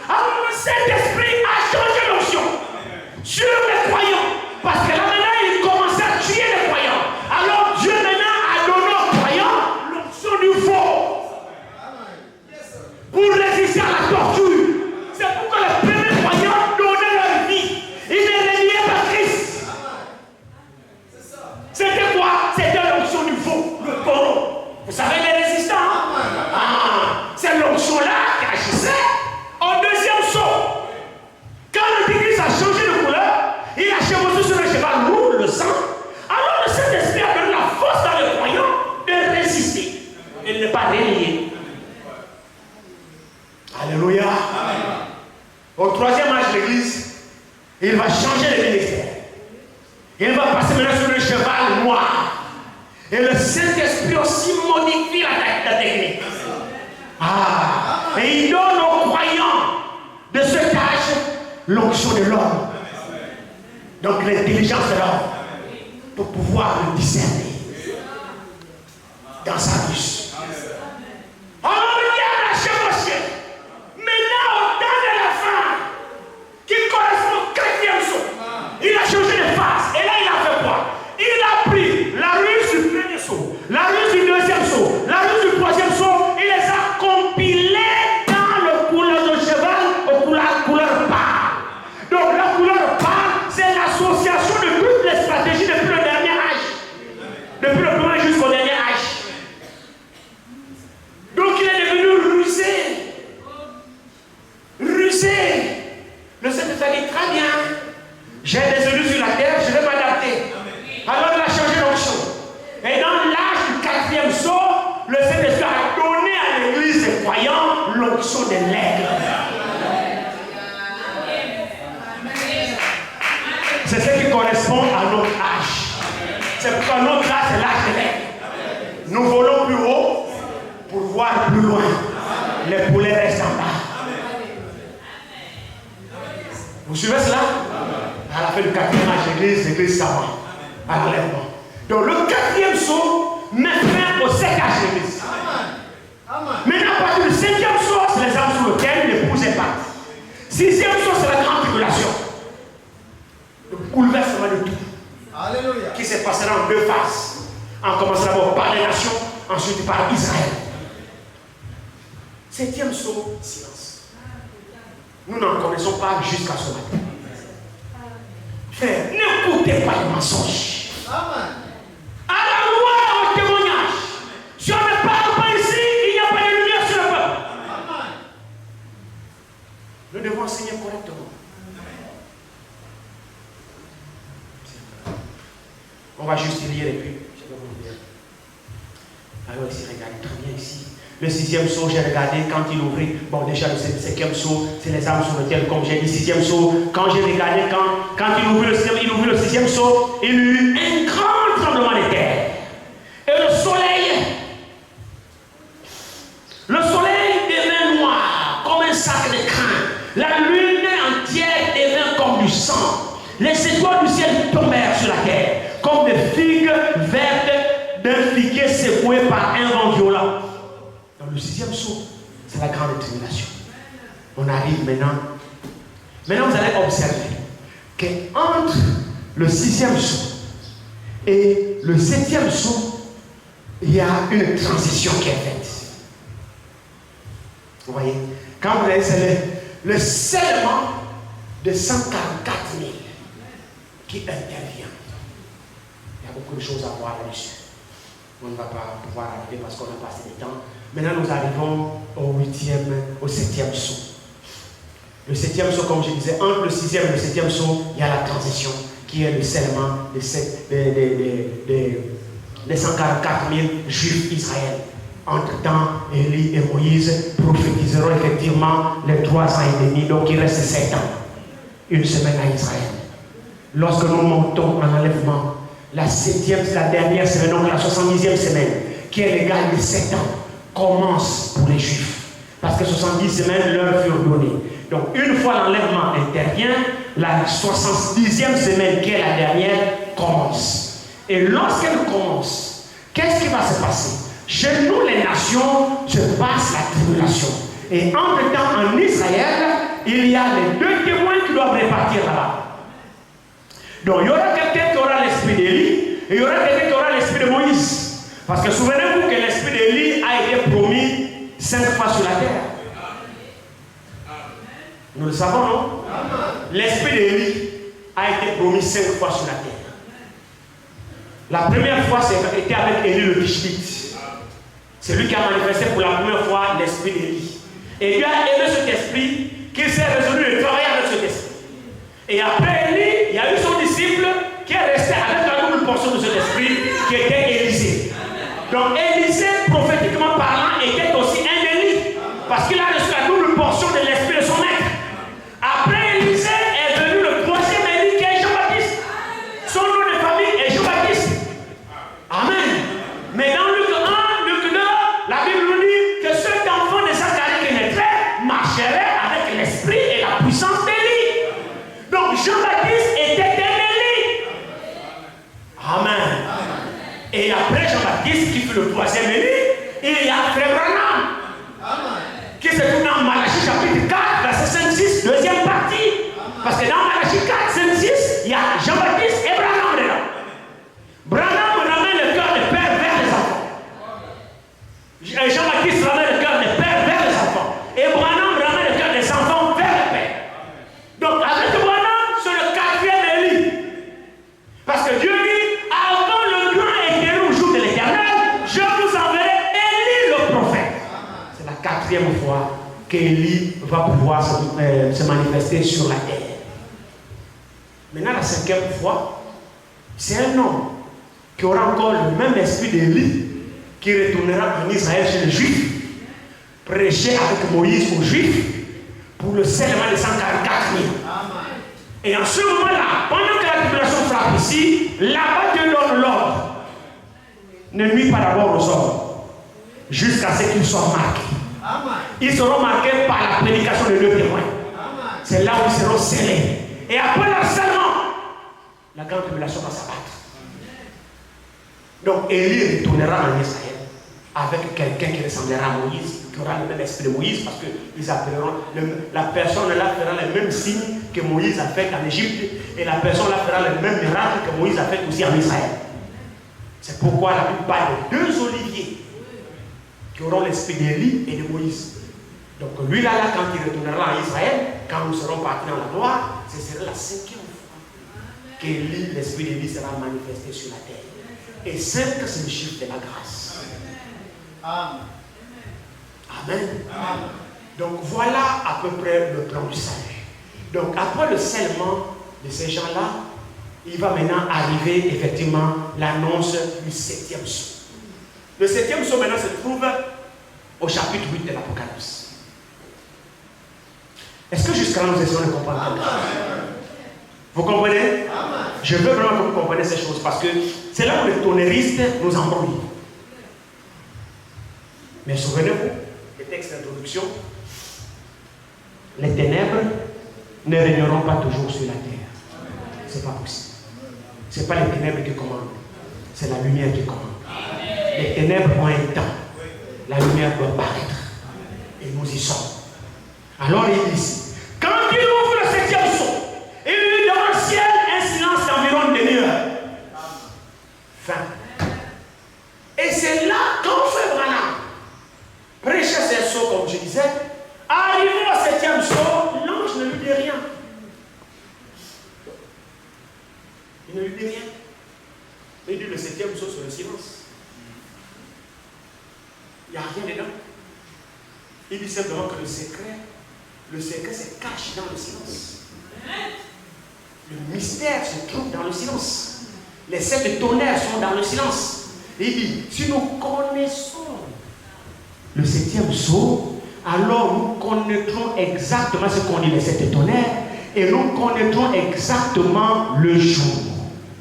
Speaker 2: Alors le Saint-Esprit a changé l'onction sur les croyants. Parce que là maintenant, il commençait à tuer les croyants. Alors Dieu maintenant a donné aux croyants l'onction du faux pour résister à la torture. C'est pourquoi les premiers croyants donnaient leur vie. Ils ne régnaient pas Christ. C'était quoi? C'était l'onction du faux, le taureau. Vous savez les résistants, hein? C'est l'onction-là qui agissait. Au deuxième saut, quand l'Antichrist a changé de couleur, il a chevauché sur le cheval roux, le sang. Alors le Saint-Esprit a donné la force dans les croyants de résister et de ne pas régner. Alléluia. Au 3e âge de l'Église, il va changer de ministère. Il va passer maintenant sur le cheval noir. Et le Saint-Esprit aussi modifie la technique. Et il donne aux croyants de cet âge l'onction de l'homme. Donc l'intelligence de l'homme pour pouvoir le discerner dans sa bouche. Alors il y a la chevauchée. Maintenant au temps de la fin qui correspond au 4e saut, il a changé de face. Et là il a fait quoi? Il a pris la ruse du premier saut, la ruse du 2e saut, la ruse du 3e saut, il les a compilés dans le couleur de cheval aux couleurs pâle. Donc la couleur pâle, c'est l'association de toutes les stratégies depuis le dernier âge. Depuis le premier jusqu'au dernier âge. Donc il est devenu rusé. Rusé. Le Seigneur a dit très bien. J'ai des élus sur la terre, je vais m'adapter. Alors il a changé d'onction. Et dans l'âge du 4e saut, le Saint-Esprit a donné à l'église des croyants l'onction de l'aigle. C'est ce qui correspond à notre âge. C'est pourquoi notre âge, c'est l'âge de l'aigle. Nous volons plus haut pour voir plus loin. Les poulets restent en bas. Vous suivez cela? À la fin du 4e âge de l'église s'avance. À l'enlèvement. Donc le 4e saut met fin au 7 âge de l'église. Maintenant, à partir du 5e saut, c'est les âmes sous le Sixième chose, c'est la grande tribulation. Le bouleversement de tout.
Speaker 3: Alléluia.
Speaker 2: Qui se passera en deux phases. En commençant d'abord par les nations, ensuite par Israël. Septième saut, silence. Nous n'en connaissons pas jusqu'à ce matin. Frère, n'écoutez pas les mensonges.
Speaker 3: Amen.
Speaker 2: À la loi, au témoignage. Si on ne parle pas ici, il n'y a pas de lumière sur le peuple.
Speaker 3: Amen.
Speaker 2: Nous devons enseigner correctement. On va juste lire et puis je vais vous dire. Alors ici, regardez très bien ici. Le sixième saut, j'ai regardé quand il ouvrit. Bon, déjà le cinquième saut, c'est les armes sur lesquelles, comme j'ai dit, sixième saut. Quand j'ai regardé, quand il ouvrit le sixième saut, il y eut un grand tremblement de terre. Et le soleil devint noir, comme un sac de crin. La lune entière devint comme du sang. Les étoiles du ciel tombèrent sur la terre, comme des figues vertes d'un figuier secoué par un vent violent. Dans le sixième saut, c'est la grande tribulation. On arrive maintenant. Maintenant, vous allez observer qu'entre le sixième saut et le septième saut, il y a une transition qui est faite. Vous voyez, quand vous avez le scellement de 144 000 qui intervient. Il y a beaucoup de choses à voir là-dessus. On ne va pas pouvoir arriver parce qu'on a passé du temps. Maintenant, nous arrivons au septième saut. Le septième saut, comme je disais, entre le sixième et le septième saut, il y a la transition qui est le scellement des 144 000 juifs Israël. Entre-temps, Élie et Moïse prophétiseront effectivement les 3 ans et demi, donc il reste 7 ans. Une semaine à Israël. Lorsque nous montons en enlèvement, la dernière semaine, donc la 70e semaine, qui est l'égale de 7 ans, commence pour les Juifs. Parce que 70 semaines leur furent données. Donc une fois l'enlèvement intervient, la 70e semaine, qui est la dernière, commence. Et lorsqu'elle commence, qu'est-ce qui va se passer? Chez nous, les nations, se passe la tribulation. Et entre-temps, en Israël, il y a les 2 témoins qui doivent répartir là-bas. Donc il y aura quelqu'un qui aura l'esprit d'Élie et il y aura quelqu'un qui aura l'esprit de Moïse. Parce que souvenez-vous que l'esprit d'Élie a été promis 5 fois sur la terre. Nous le savons, non? L'esprit d'Élie a été promis 5 fois sur la terre. La première fois, c'était avec Élie le Tishbite. C'est lui qui a manifesté pour la première fois l'esprit d'Élie. Et Dieu a aimé cet esprit qu'il s'est résolu de travailler avec cet esprit. Et après Élie, il y a eu son disciple qui est resté avec la double portion de cet esprit qui était Élisée. Donc Élisée, prophétiquement parlant, était aussi un Élie. Parce qu'il a reçu la double portion de l'esprit de son maître. Après Élisée est venu le 3e Élie qui est Jean-Baptiste. Son nom de famille est Jean-Baptiste. Amen. Mais dans Luc 1, Luc 2, la Bible nous dit que cet enfant de Zacharie qui naîtrait marcherait avec l'esprit et la puissance d'Élie. Donc Jean-Baptiste était un Élie. Amen. Et après Jean-Baptiste, qui fut le 3e Élie, il y a Frère Branham, qui se trouve dans Malachie chapitre 4, verset 5-6, deuxième partie. Parce que dans Malachie 4, 5-6, il y a Jean-Baptiste et Branham dedans. Branham ramène le cœur des pères vers les enfants. Jean-Baptiste ramène le cœur des pères vers les enfants. Et Branham ramène le cœur des enfants vers les pères. Donc avec Branham, c'est le 4e Élie. Parce que Dieu dit, avant le grand éternel au jour de l'éternel, je vous enverrai Élie le prophète. C'est la 4e fois qu'Élie va pouvoir se manifester sur la terre. Maintenant, la 5e fois, c'est un homme qui aura encore le même esprit d'Élie qui retournera en Israël chez les Juifs, prêcher avec Moïse aux Juifs pour le scellement de 144 000. Et en ce moment-là, pendant que la tribulation frappe ici, là-bas Dieu donne l'ordre. Ne nuis pas d'abord aux hommes, jusqu'à ce qu'ils soient marqués. Ils seront marqués par la prédication de 2 témoins. C'est là où ils seront scellés. Et après leur scellement, la grande tribulation va s'abattre. Donc Élie retournera en Israël. avec quelqu'un qui ressemblera à Moïse, qui aura le même esprit de Moïse, parce qu'ils appelleront, la personne là fera les mêmes signes que Moïse a fait en Égypte, et la personne là fera les mêmes miracles que Moïse a fait aussi en Israël. C'est pourquoi la Bible parle de deux oliviers qui auront l'esprit d'Élie et de Moïse. Donc lui là, quand il retournera en Israël, quand nous serons partis dans la gloire, ce sera la 5e fois que l'esprit d'Élie sera manifesté sur la terre. Et 5, c'est le chiffre de la grâce. Amen. Amen. Amen. Donc voilà à peu près le plan du salut. Donc après le scellement de ces gens-là, il va maintenant arriver effectivement l'annonce du 7e sceau. Le 7e sceau maintenant se trouve au chapitre 8 de l'Apocalypse. Est-ce que jusqu'à là nous essayons de comprendre quelque chose? Vous comprenez? Amen. Je veux vraiment que vous compreniez ces choses parce que c'est là où les tonnéristes nous embrouillent. Mais souvenez-vous, le texte d'introduction, les ténèbres ne régneront pas toujours sur la terre. Ce n'est pas possible. Ce n'est pas les ténèbres qui commandent, c'est la lumière qui commande. Les ténèbres ont un temps, la lumière doit paraître. Et nous y sommes. Alors il dit ici, quand il ouvre le 7e sceau, il y a dans le ciel un silence d'environ une demi-heure. Fin. Et c'est là qu'on fait Branham prêcher ces sceaux, comme je disais. Arrivé au 7e sceau, l'ange ne lui dit rien. Il ne lui dit rien. Il dit le 7e sceau sur le silence. Il n'y a rien dedans. Il dit simplement que le secret se cache dans le silence. Le mystère se trouve dans le silence. Les 7 tonnerres sont dans le silence. Et il dit, si nous connaissons le 7e sceau, alors nous connaîtrons exactement ce qu'on dit les 7 tonnerres et nous connaîtrons exactement le jour,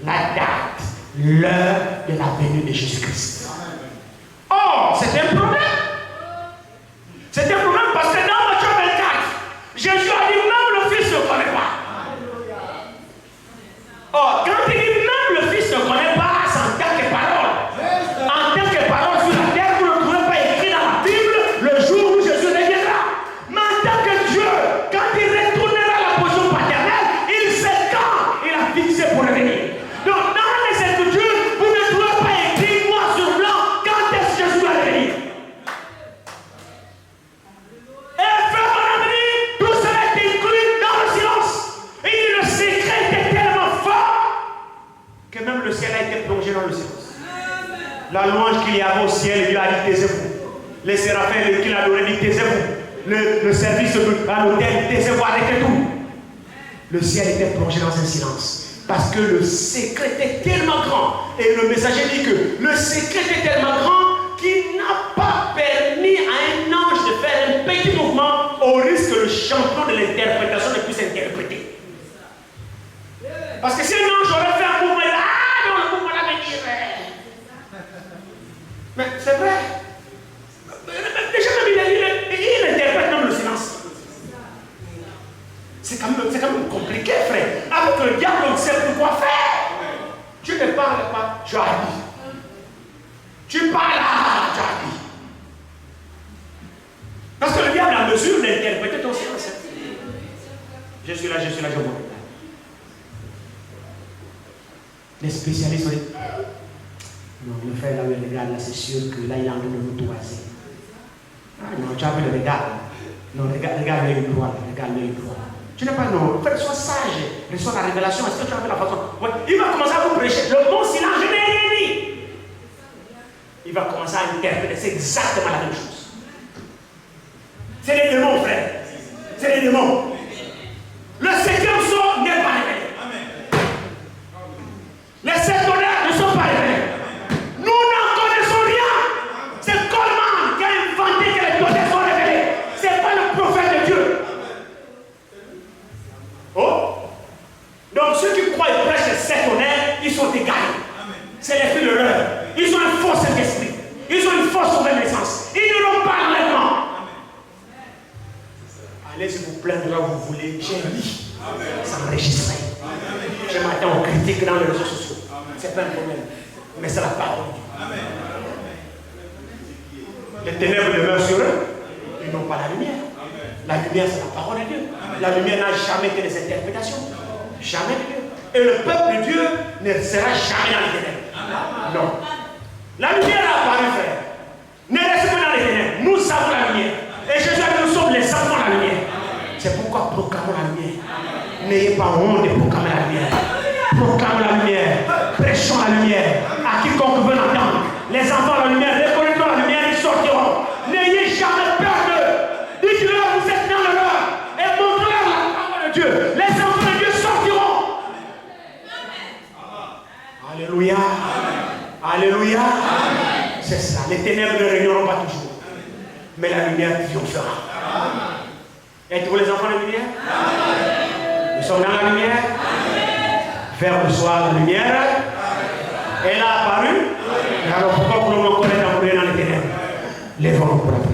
Speaker 2: la date, l'heure de la venue de Jésus-Christ. Or, c'est un problème. C'est un problème parce que dans Matthieu 24, Jésus a dit même le Fils ne connaît pas. Or, quand il dit même le Fils ne connaît pas, c'est en tant que parole. En tant que parole sur la terre, vous ne trouvez pas écrit dans la Bible le jour où Jésus reviendra. Mais en tant que Dieu, quand il retournera à la position paternelle, il sait quand il a fixé pour revenir. Donc, dans les Écritures, vous ne trouvez pas écrit noir sur blanc quand est-ce que Jésus va revenir. Et frère mon ami, tout cela est inclus dans le silence. Et le secret était tellement fort que même le ciel a été plongé dans le silence. La louange qu'il y avait au ciel, Dieu a dit taisez-vous. Les séraphins qu'il a donné dit taisez-vous. Le service à l'hôtel, taisez-vous, arrêtez tout. Le ciel était plongé dans un silence. Parce que le secret était tellement grand. Et le messager dit que le secret était tellement grand qu'il n'a pas permis à un ange de faire un petit mouvement au risque que le champion de l'interprétation ne puisse interpréter. Parce que si un ange aurait fait un mouvement, non, le mouvement là me dirait. Mais c'est vrai. Déjà, il interprète même le silence. C'est quand même compliqué, frère. Avec le diable, on sait plus quoi faire. Tu ne parles pas, je habille. Tu parles là, je habille. Parce que le diable a mesure d'interpréter ton silence. Je suis là, je vois. Les spécialistes ont dit non, le frère là, le regarde là, c'est sûr que là, il est en train de nous toiser. Ah non, tu as vu le regard. Non, regarde l'œil droit, Tu n'es pas non. Frère, sois sage. Reçois la révélation. Est-ce que tu as vu la façon? Ouais. Il va commencer à vous prêcher. Le bon silence, je n'ai rien dit. Il va commencer à interpréter. C'est exactement la même chose. C'est les démons, frère. C'est les démons. Le 7e sceau n'est pas révélé. Les 7 tonnerres ne sont pas révélés. Nous n'en connaissons rien. C'est Coleman qui a inventé que les tonnerres sont révélés. Ce n'est pas le prophète de Dieu. Oh. Donc ceux qui croient et prêchent les 7 tonnerres, ils sont égarés. C'est l'esprit de l'heure. Ils ont un faux Saint-Esprit. Ils ont une fausse renaissance. Ils n'auront pas l'enlèvement. Allez, si vous plaindre là où vous voulez, j'ai dit. S'enregistrer. Je m'attends aux critiques dans les réseaux sociaux. C'est pas un problème. Mais c'est la parole. Les ténèbres demeurent sur eux. Ils n'ont pas la lumière. La lumière, c'est la parole de Dieu. La lumière n'a jamais été des interprétations. Jamais de Dieu. Et le peuple de Dieu ne sera jamais dans les ténèbres. Non. La lumière a apparu, frère. Ne restez pas dans les ténèbres. Nous savons la lumière. Et Jésus a dit, nous sommes les enfants de la lumière. C'est pourquoi proclamons la lumière. N'ayez pas honte de proclamer la lumière. Proclamons la lumière. Prêchons la lumière. À quiconque veut l'entendre. Les enfants de la lumière, reconnaîtront la lumière, ils sortiront. N'ayez jamais peur d'eux. Dites-leur, vous êtes dans l'honneur. Et montrez-leur la parole de Dieu. Les enfants de Dieu sortiront. Alléluia. Alléluia. C'est ça. Les ténèbres ne régneront pas toujours. Mais la lumière triomphera. Êtes-vous les enfants de la lumière? Nous sommes dans la lumière. Vers le soir, la lumière. Elle a apparu. Alors pourquoi voulons-nous encore être envoyés dans les ténèbres? Lèvons-nous pour la